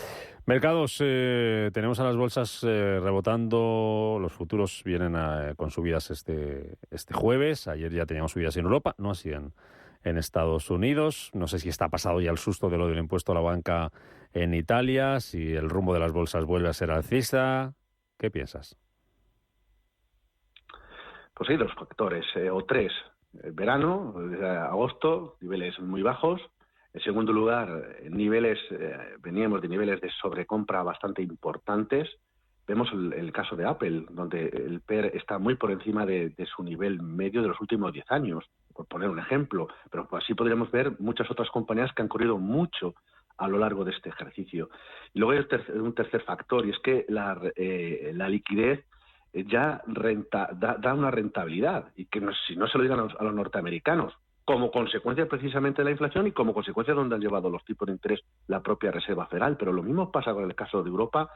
Mercados, tenemos a las bolsas rebotando, los futuros vienen con subidas este jueves, ayer ya teníamos subidas en Europa, no así en Estados Unidos, no sé si está pasado ya el susto de lo del impuesto a la banca en Italia, si el rumbo de las bolsas vuelve a ser alcista, ¿qué piensas? Pues hay dos factores, o tres. Verano, agosto, niveles muy bajos. En segundo lugar, veníamos de niveles de sobrecompra bastante importantes. Vemos el caso de Apple, donde el PER está muy por encima de su nivel medio de los últimos 10 años, por poner un ejemplo. Pero así podríamos ver muchas otras compañías que han corrido mucho a lo largo de este ejercicio. Y luego hay un tercer factor, y es que la liquidez ya da una rentabilidad, y que si no se lo digan a los norteamericanos, como consecuencia precisamente de la inflación y como consecuencia de donde han llevado los tipos de interés la propia Reserva Federal. Pero lo mismo pasa con el caso de Europa,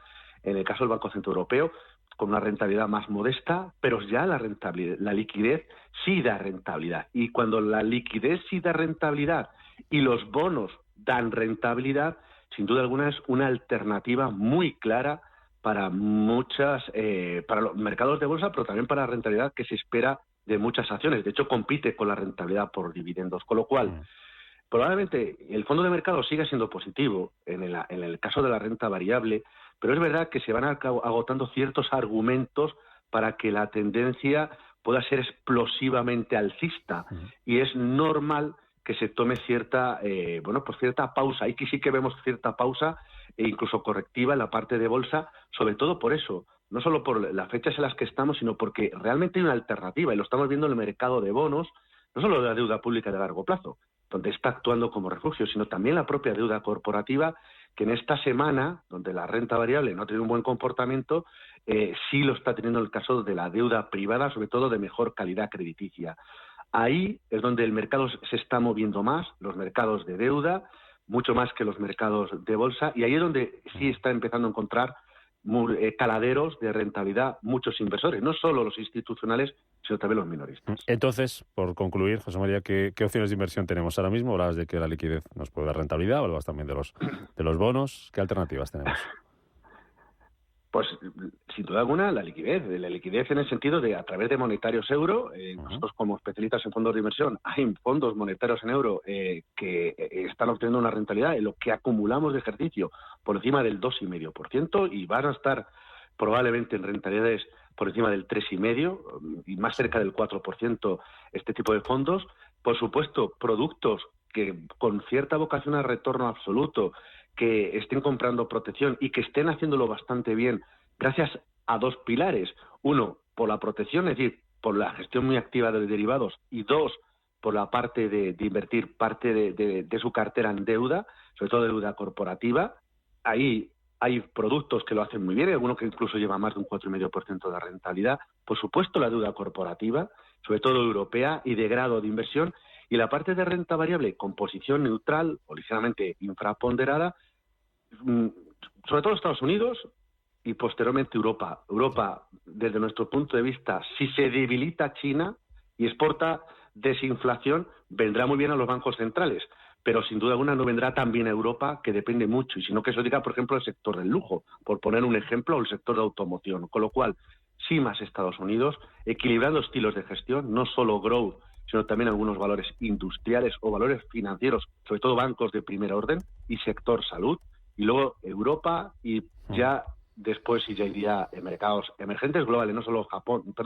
en el caso del Banco Central Europeo, con una rentabilidad más modesta, pero ya la liquidez sí da rentabilidad. Y cuando la liquidez sí da rentabilidad y los bonos dan rentabilidad, sin duda alguna es una alternativa muy clara para para los mercados de bolsa, pero también para la rentabilidad que se espera de muchas acciones. De hecho, compite con la rentabilidad por dividendos, con lo cual probablemente el fondo de mercado siga siendo positivo en el caso de la renta variable, pero es verdad que se van agotando ciertos argumentos para que la tendencia pueda ser explosivamente alcista, y es normal que se tome cierta pausa. Aquí sí que vemos cierta pausa e incluso correctiva en la parte de bolsa, sobre todo por eso, no solo por las fechas en las que estamos, sino porque realmente hay una alternativa, y lo estamos viendo en el mercado de bonos, no solo de la deuda pública de largo plazo, donde está actuando como refugio, sino también la propia deuda corporativa, que en esta semana, donde la renta variable no tiene un buen comportamiento, sí lo está teniendo en el caso de la deuda privada, sobre todo de mejor calidad crediticia. Ahí es donde el mercado se está moviendo más, los mercados de deuda, mucho más que los mercados de bolsa, y ahí es donde sí está empezando a encontrar caladeros de rentabilidad muchos inversores, no solo los institucionales, sino también los minoristas. Entonces, por concluir, José María, ¿qué opciones de inversión tenemos ahora mismo? Hablabas de que la liquidez nos puede dar rentabilidad, hablabas también de los bonos. ¿Qué alternativas tenemos? Pues, sin duda alguna, la liquidez en el sentido de, a través de monetarios euro, nosotros como especialistas en fondos de inversión, hay fondos monetarios en euro que están obteniendo una rentabilidad en lo que acumulamos de ejercicio por encima del 2,5% y van a estar probablemente en rentabilidades por encima del 3,5% y más cerca del 4% este tipo de fondos. Por supuesto, productos que con cierta vocación a retorno absoluto, que estén comprando protección y que estén haciéndolo bastante bien gracias a dos pilares. Uno, por la protección, es decir, por la gestión muy activa de los derivados, y dos, por la parte de invertir parte de su cartera en deuda, sobre todo deuda corporativa. Ahí hay productos que lo hacen muy bien, hay algunos que incluso llevan más de un 4,5% de rentabilidad. Por supuesto, la deuda corporativa, sobre todo europea, y de grado de inversión. Y la parte de renta variable, con posición neutral o ligeramente infraponderada, sobre todo Estados Unidos y posteriormente Europa. Europa, desde nuestro punto de vista, si se debilita China y exporta desinflación, vendrá muy bien a los bancos centrales, pero sin duda alguna no vendrá tan bien a Europa, que depende mucho, y sino que eso diga, por ejemplo, el sector del lujo, por poner un ejemplo, o el sector de automoción. Con lo cual, sí más Estados Unidos, equilibrando estilos de gestión, no solo growth, sino también algunos valores industriales o valores financieros, sobre todo bancos de primer orden y sector salud. Y luego Europa, y ya después ya iría en mercados emergentes globales, no solo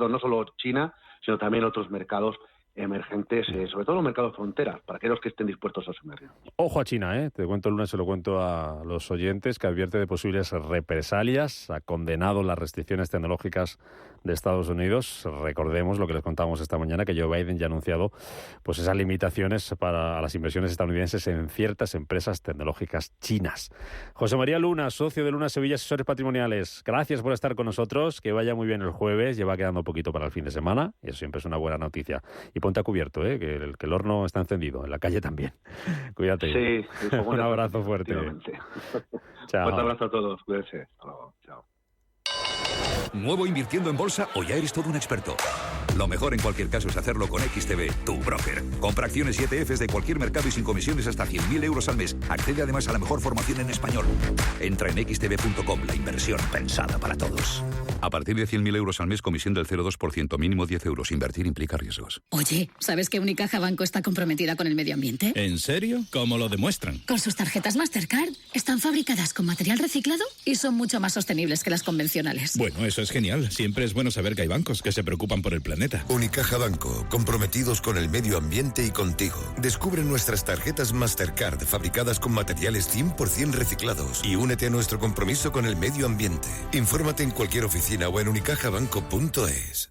no solo China, sino también otros mercados emergentes, sobre todo los mercados fronteras, para aquellos que estén dispuestos a asumirlo. Ojo a China, ¿eh? Te cuento el lunes, se lo cuento a los oyentes, que advierte de posibles represalias, ha condenado las restricciones tecnológicas de Estados Unidos. Recordemos lo que les contamos esta mañana, que Joe Biden ya ha anunciado pues esas limitaciones para las inversiones estadounidenses en ciertas empresas tecnológicas chinas. José María Luna, socio de Luna Sevilla Asesores Patrimoniales, gracias por estar con nosotros, que vaya muy bien el jueves, lleva quedando poquito para el fin de semana, y eso siempre es una buena noticia. Y ponte a cubierto, que el horno está encendido, en la calle también. Cuídate. Sí, un abrazo fuerte. Chao. Un abrazo a todos, cuídense. Hasta luego. Chao. ¿Nuevo invirtiendo en bolsa o ya eres todo un experto? Lo mejor en cualquier caso es hacerlo con XTB, tu broker. Compra acciones y ETFs de cualquier mercado y sin comisiones hasta 100.000 euros al mes. Accede además a la mejor formación en español. Entra en xtb.com, la inversión pensada para todos. A partir de 100.000 euros al mes, comisión del 0,2%, mínimo 10 euros. Invertir implica riesgos. Oye, ¿sabes que Unicaja Banco está comprometida con el medio ambiente? ¿En serio? ¿Cómo lo demuestran? Con sus tarjetas Mastercard. Están fabricadas con material reciclado y son mucho más sostenibles que las convencionales. Bueno, eso es genial. Siempre es bueno saber que hay bancos que se preocupan por el planeta. Unicaja Banco, comprometidos con el medio ambiente y contigo. Descubre nuestras tarjetas Mastercard fabricadas con materiales 100% reciclados y únete a nuestro compromiso con el medio ambiente. Infórmate en cualquier oficina o en unicajabanco.es.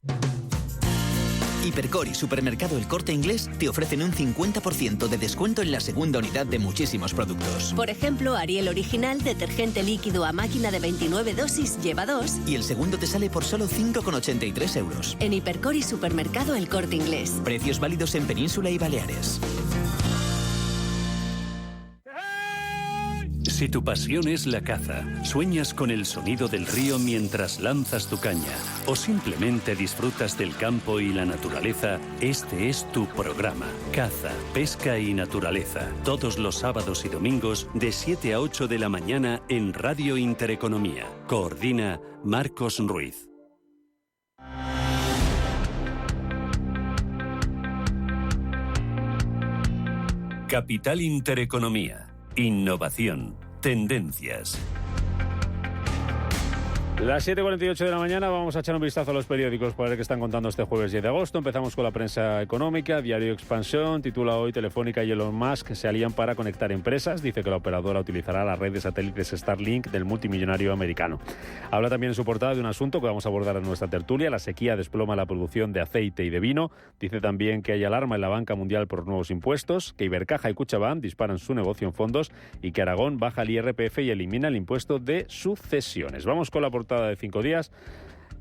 Hipercor y Supermercado El Corte Inglés te ofrecen un 50% de descuento en la segunda unidad de muchísimos productos. Por ejemplo, Ariel Original, detergente líquido a máquina de 29 dosis, lleva 2. Y el segundo te sale por solo 5,83 euros. En Hipercor y Supermercado El Corte Inglés. Precios válidos en Península y Baleares. Si tu pasión es la caza, sueñas con el sonido del río mientras lanzas tu caña, o simplemente disfrutas del campo y la naturaleza, este es tu programa. Caza, pesca y naturaleza. Todos los sábados y domingos de 7 a 8 de la mañana en Radio Intereconomía. Coordina Marcos Ruiz. Capital Intereconomía. Innovación. Tendencias. Las 7:48 de la mañana, vamos a echar un vistazo a los periódicos para ver qué están contando este jueves 10 de agosto. Empezamos con la prensa económica. Diario Expansión titula hoy: Telefónica y Elon Musk se alían para conectar empresas. Dice que la operadora utilizará la red de satélites Starlink del multimillonario americano. Habla también en su portada de un asunto que vamos a abordar en nuestra tertulia: la sequía desploma la producción de aceite y de vino. Dice también que hay alarma en la banca mundial por nuevos impuestos, que Ibercaja y Kutxabank disparan su negocio en fondos y que Aragón baja el IRPF y elimina el impuesto de sucesiones. Vamos con la portada de 5 días.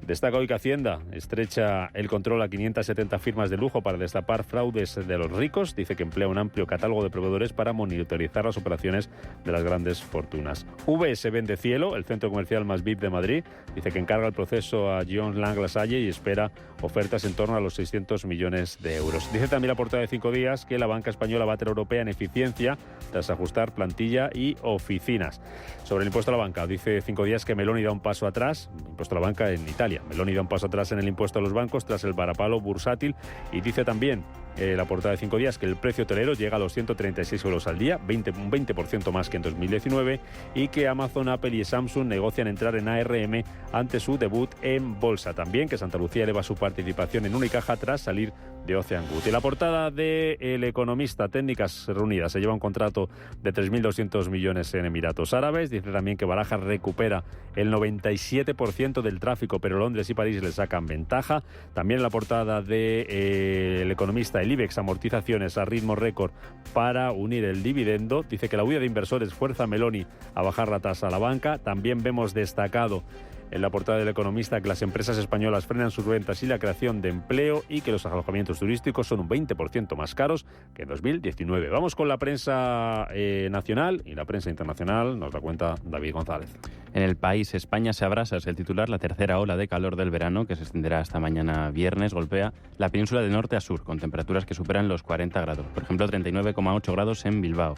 Destaca hoy que Hacienda estrecha el control a 570 firmas de lujo para destapar fraudes de los ricos. Dice que emplea un amplio catálogo de proveedores para monitorizar las operaciones de las grandes fortunas. VS vende Cielo, el centro comercial más VIP de Madrid. Dice que encarga el proceso a Joan Lang LaSalle y espera ofertas en torno a los 600 millones de euros. Dice también la portada de 5 días que la banca española bate a la europea en eficiencia tras ajustar plantilla y oficinas. Sobre el impuesto a la banca, dice 5 días que Meloni da un paso atrás, impuesto a la banca en Italia. Meloni da un paso atrás en el impuesto a los bancos tras el varapalo bursátil y dice también la portada de 5 días que el precio hotelero llega a los 136 euros al día, un 20% más que en 2019, y que Amazon, Apple y Samsung negocian entrar en ARM ante su debut en bolsa. También que Santa Lucía eleva su participación en Unicaja tras salir de Ocean Good. Y la portada de El Economista, Técnicas Reunidas, se lleva un contrato de 3.200 millones en Emiratos Árabes. Dice también que Barajas recupera el 97% del tráfico, pero Londres y París le sacan ventaja. También en la portada de El Economista, el IBEX amortizaciones a ritmo récord para unir el dividendo. Dice que la huida de inversores fuerza a Meloni a bajar la tasa a la banca. También vemos destacado en la portada del Economista que las empresas españolas frenan sus ventas y la creación de empleo y que los alojamientos turísticos son un 20% más caros que en 2019. Vamos con la prensa nacional y la prensa internacional. Nos da cuenta David González. En El País, España se abrasa, es el titular. La tercera ola de calor del verano, que se extenderá hasta mañana viernes, golpea la península de norte a sur, con temperaturas que superan los 40 grados. Por ejemplo, 39,8 grados en Bilbao.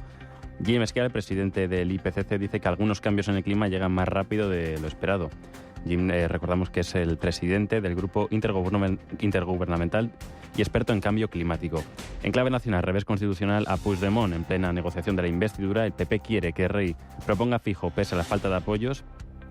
Jim Esquia, el presidente del IPCC, dice que algunos cambios en el clima llegan más rápido de lo esperado. Jim, recordamos que es el presidente del grupo intergubernamental y experto en cambio climático. En clave nacional, revés constitucional a Puigdemont. En plena negociación de la investidura, el PP quiere que el rey proponga fijo pese a la falta de apoyos.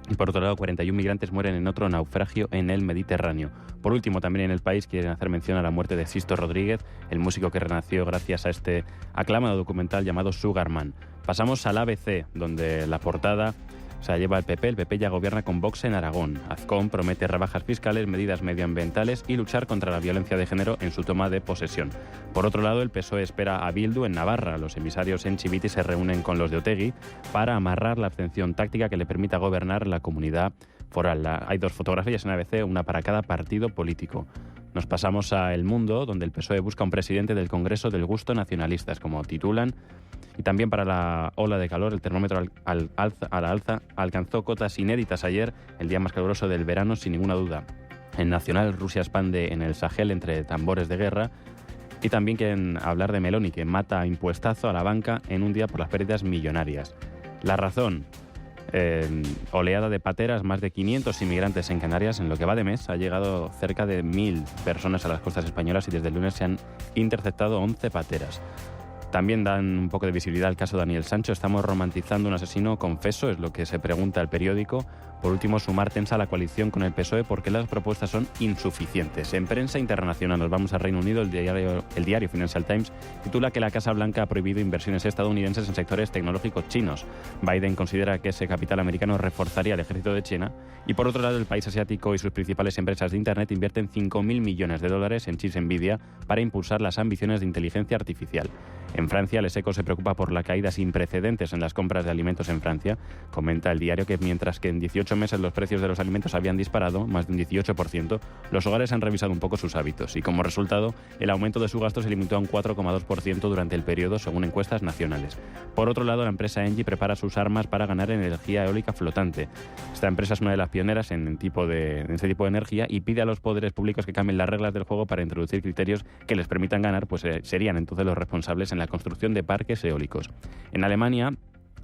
Y por otro lado, 41 migrantes mueren en otro naufragio en el Mediterráneo. Por último, también en El País quieren hacer mención a la muerte de Sisto Rodríguez, el músico que renació gracias a este aclamado documental llamado Sugarman. Pasamos al ABC, donde la portada se la lleva el PP ya gobierna con Vox en Aragón. Azcón promete rebajas fiscales, medidas medioambientales y luchar contra la violencia de género en su toma de posesión. Por otro lado, el PSOE espera a Bildu en Navarra. Los emisarios en Chivite se reúnen con los de Otegi para amarrar la abstención táctica que le permita gobernar la comunidad foral. Hay 2 fotografías en ABC, una para cada partido político. Nos pasamos a El Mundo, donde el PSOE busca un presidente del Congreso del gusto nacionalistas, como titulan. Y también para la ola de calor, el termómetro a la alza alcanzó cotas inéditas ayer, el día más caluroso del verano, sin ninguna duda. En Nacional, Rusia expande en el Sahel entre tambores de guerra. Y también quieren hablar de Meloni, que mata a impuestazo a la banca en un día por las pérdidas millonarias. La Razón. Oleada de pateras, más de 500 inmigrantes en Canarias. En lo que va de mes ha llegado cerca de 1.000 personas a las costas españolas y desde el lunes se han interceptado 11 pateras. También dan un poco de visibilidad al caso Daniel Sancho. Estamos romantizando un asesino confeso, es lo que se pregunta el periódico. Por último, Sumar tensa la coalición con el PSOE porque las propuestas son insuficientes. En prensa internacional nos vamos al Reino Unido. El diario Financial Times titula que la Casa Blanca ha prohibido inversiones estadounidenses en sectores tecnológicos chinos. Biden considera que ese capital americano reforzaría el ejército de China. Y por otro lado, el país asiático y sus principales empresas de Internet invierten 5.000 millones de dólares en chips Nvidia para impulsar las ambiciones de inteligencia artificial. En Francia, el ESECO se preocupa por la caída sin precedentes en las compras de alimentos en Francia. Comenta el diario que mientras que en 18 meses los precios de los alimentos habían disparado más de un 18%, los hogares han revisado un poco sus hábitos y como resultado el aumento de su gasto se limitó a un 4,2% durante el periodo según encuestas nacionales. Por otro lado, la empresa Engie prepara sus armas para ganar energía eólica flotante. Esta empresa es una de las pioneras en este tipo de energía y pide a los poderes públicos que cambien las reglas del juego para introducir criterios que les permitan ganar, pues serían entonces los responsables en la construcción de parques eólicos. En Alemania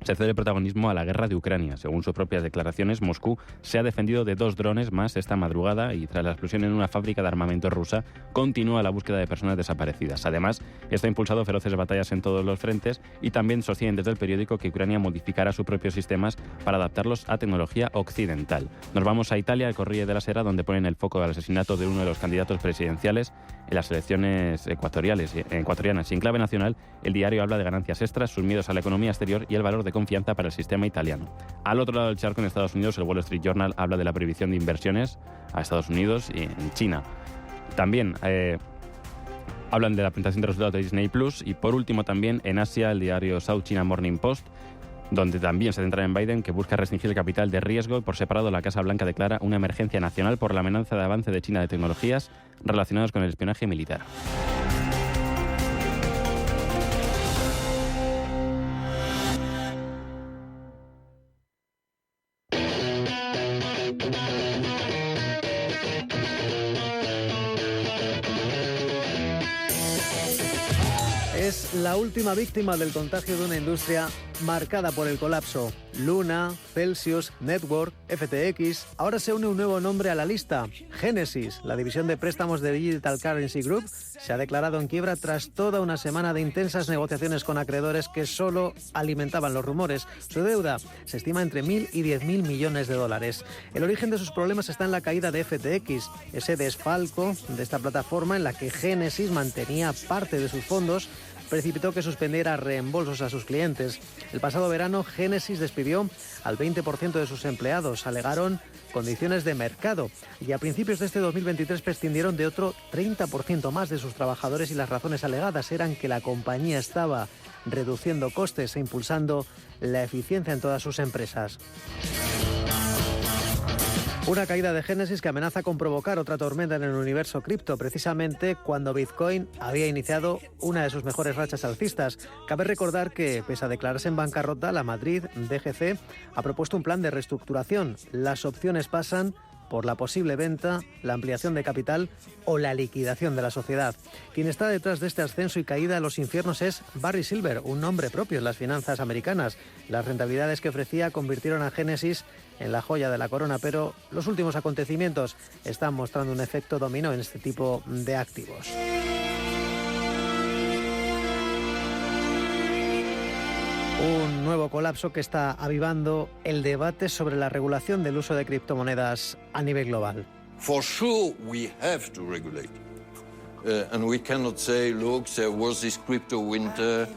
se cede el protagonismo a la guerra de Ucrania. Según sus propias declaraciones, Moscú se ha defendido de 2 drones más esta madrugada y tras la explosión en una fábrica de armamento rusa, continúa la búsqueda de personas desaparecidas. Además, está impulsado feroces batallas en todos los frentes y también sostienen desde el periódico que Ucrania modificará sus propios sistemas para adaptarlos a tecnología occidental. Nos vamos a Italia, al Corriere della Sera, donde ponen el foco al asesinato de uno de los candidatos presidenciales en las elecciones ecuatorianas. Y en clave nacional, el diario habla de ganancias extras, sus miedos a la economía exterior y el valor de confianza para el sistema italiano. Al otro lado del charco, en Estados Unidos, el Wall Street Journal habla de la prohibición de inversiones a Estados Unidos y en China. También hablan de la presentación de resultados de Disney Plus y por último también en Asia, el diario South China Morning Post donde también se centra en Biden, que busca restringir el capital de riesgo. Por separado, la Casa Blanca declara una emergencia nacional por la amenaza de avance de China de tecnologías relacionadas con el espionaje militar. Es la última víctima del contagio de una industria marcada por el colapso. Luna, Celsius, Network, FTX. Ahora se une un nuevo nombre a la lista. Genesis, la división de préstamos de Digital Currency Group, se ha declarado en quiebra tras toda una semana de intensas negociaciones con acreedores que solo alimentaban los rumores. Su deuda se estima entre 1.000 y 10.000 millones de dólares. El origen de sus problemas está en la caída de FTX, ese desfalco de esta plataforma en la que Genesis mantenía parte de sus fondos, precipitó que suspendiera reembolsos a sus clientes. El pasado verano, Genesis despidió al 20% de sus empleados. Alegaron condiciones de mercado y a principios de este 2023 prescindieron de otro 30% más de sus trabajadores, y las razones alegadas eran que la compañía estaba reduciendo costes e impulsando la eficiencia en todas sus empresas. Una caída de Genesis que amenaza con provocar otra tormenta en el universo cripto, precisamente cuando Bitcoin había iniciado una de sus mejores rachas alcistas. Cabe recordar que, pese a declararse en bancarrota, la Madrid DGC ha propuesto un plan de reestructuración. Las opciones pasan por la posible venta, la ampliación de capital o la liquidación de la sociedad. Quien está detrás de este ascenso y caída a los infiernos es Barry Silver, un nombre propio en las finanzas americanas. Las rentabilidades que ofrecía convirtieron a Genesis en la joya de la corona, pero los últimos acontecimientos están mostrando un efecto dominó en este tipo de activos. Un nuevo colapso que está avivando el debate sobre la regulación del uso de criptomonedas a nivel global. For sure we have to regulate. And we cannot say, look, there was this crypto winter,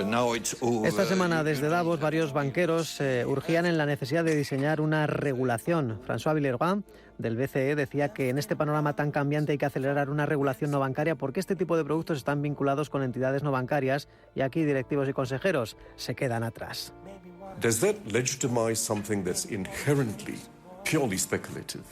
now it's over. Esta semana desde Davos varios banqueros urgían en la necesidad de diseñar una regulación. François Villeroy del BCE decía que en este panorama tan cambiante hay que acelerar una regulación no bancaria porque este tipo de productos están vinculados con entidades no bancarias y aquí directivos y consejeros se quedan atrás. Does that legitimize something that's inherently purely speculative?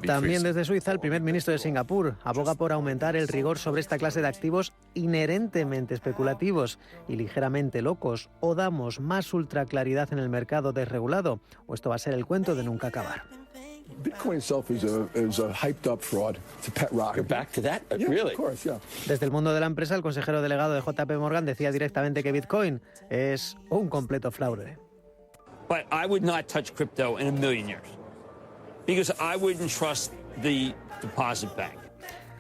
También desde Suiza, el primer ministro de Singapur aboga por aumentar el rigor sobre esta clase de activos inherentemente especulativos y ligeramente locos. O damos más ultraclaridad en el mercado desregulado, o esto va a ser el cuento de nunca acabar. Bitcoin itself is a hyped up fraud. It's a pet rock. You're back to that? Really? Of course, yeah. Desde el mundo de la empresa, el consejero delegado de JP Morgan decía directamente que Bitcoin es un completo fraude. But I would not touch crypto in a million years. Because I wouldn't trust the deposit bank.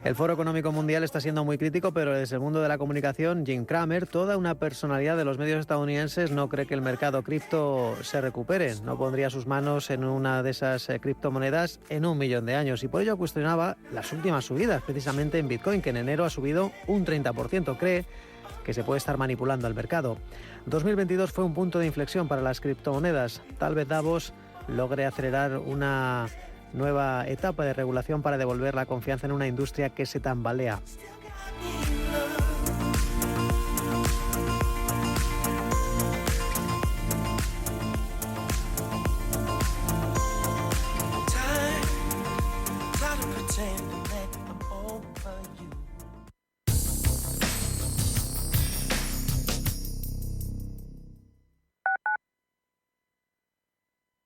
El Foro Económico Mundial está siendo muy crítico, pero desde el mundo de la comunicación, Jim Cramer, toda una personalidad de los medios estadounidenses, no cree que el mercado cripto se recupere. No pondría sus manos en una de esas criptomonedas en 1 millón de años. Y por ello cuestionaba las últimas subidas, precisamente en Bitcoin, que en enero ha subido un 30%. Cree que se puede estar manipulando el mercado. 2022 fue un punto de inflexión para las criptomonedas. Tal vez Davos logre acelerar una nueva etapa de regulación para devolver la confianza en una industria que se tambalea.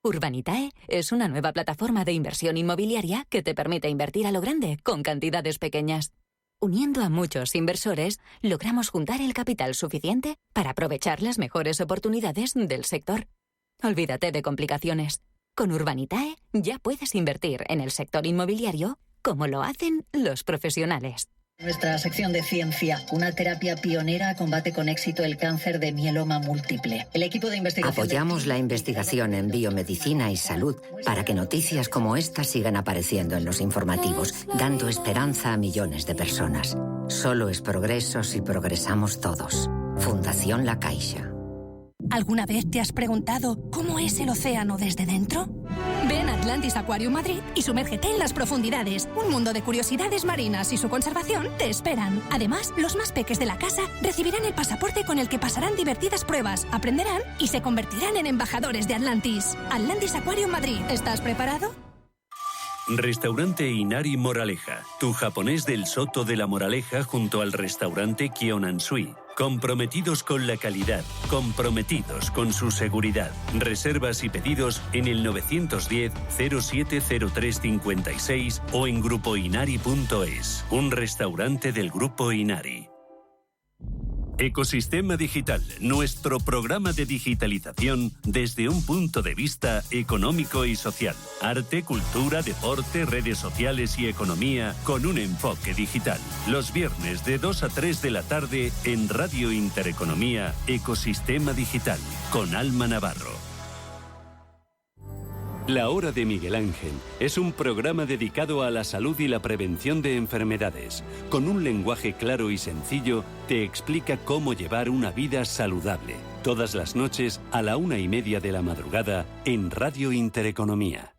Urbanitae es una nueva plataforma de inversión inmobiliaria que te permite invertir a lo grande con cantidades pequeñas. Uniendo a muchos inversores, logramos juntar el capital suficiente para aprovechar las mejores oportunidades del sector. Olvídate de complicaciones. Con Urbanitae ya puedes invertir en el sector inmobiliario como lo hacen los profesionales. Nuestra sección de ciencia, una terapia pionera combate con éxito el cáncer de mieloma múltiple. El equipo de investigación... Apoyamos la investigación en biomedicina y salud para que noticias como esta sigan apareciendo en los informativos, dando esperanza a millones de personas. Solo es progreso si progresamos todos. Fundación La Caixa. ¿Alguna vez te has preguntado cómo es el océano desde dentro? Ven a Atlantis Aquarium Madrid y sumérgete en las profundidades. Un mundo de curiosidades marinas y su conservación te esperan. Además, los más peques de la casa recibirán el pasaporte con el que pasarán divertidas pruebas, aprenderán y se convertirán en embajadores de Atlantis. Atlantis Aquarium Madrid. ¿Estás preparado? Restaurante Inari Moraleja, tu japonés del Soto de la Moraleja junto al restaurante Kyonansui. Comprometidos con la calidad, comprometidos con su seguridad. Reservas y pedidos en el 910-070356 o en grupoinari.es. Un restaurante del Grupo Inari. Ecosistema Digital, nuestro programa de digitalización desde un punto de vista económico y social. Arte, cultura, deporte, redes sociales y economía con un enfoque digital. Los viernes de 2 a 3 de la tarde en Radio Intereconomía, Ecosistema Digital, con Alma Navarro. La Hora de Miguel Ángel es un programa dedicado a la salud y la prevención de enfermedades. Con un lenguaje claro y sencillo, te explica cómo llevar una vida saludable. Todas las noches a la 1:30 de la madrugada en Radio Intereconomía.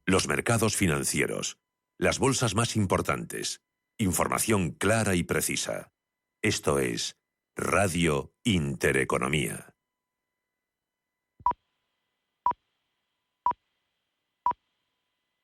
Los mercados financieros. Las bolsas más importantes. Información clara y precisa. Esto es Radio Intereconomía.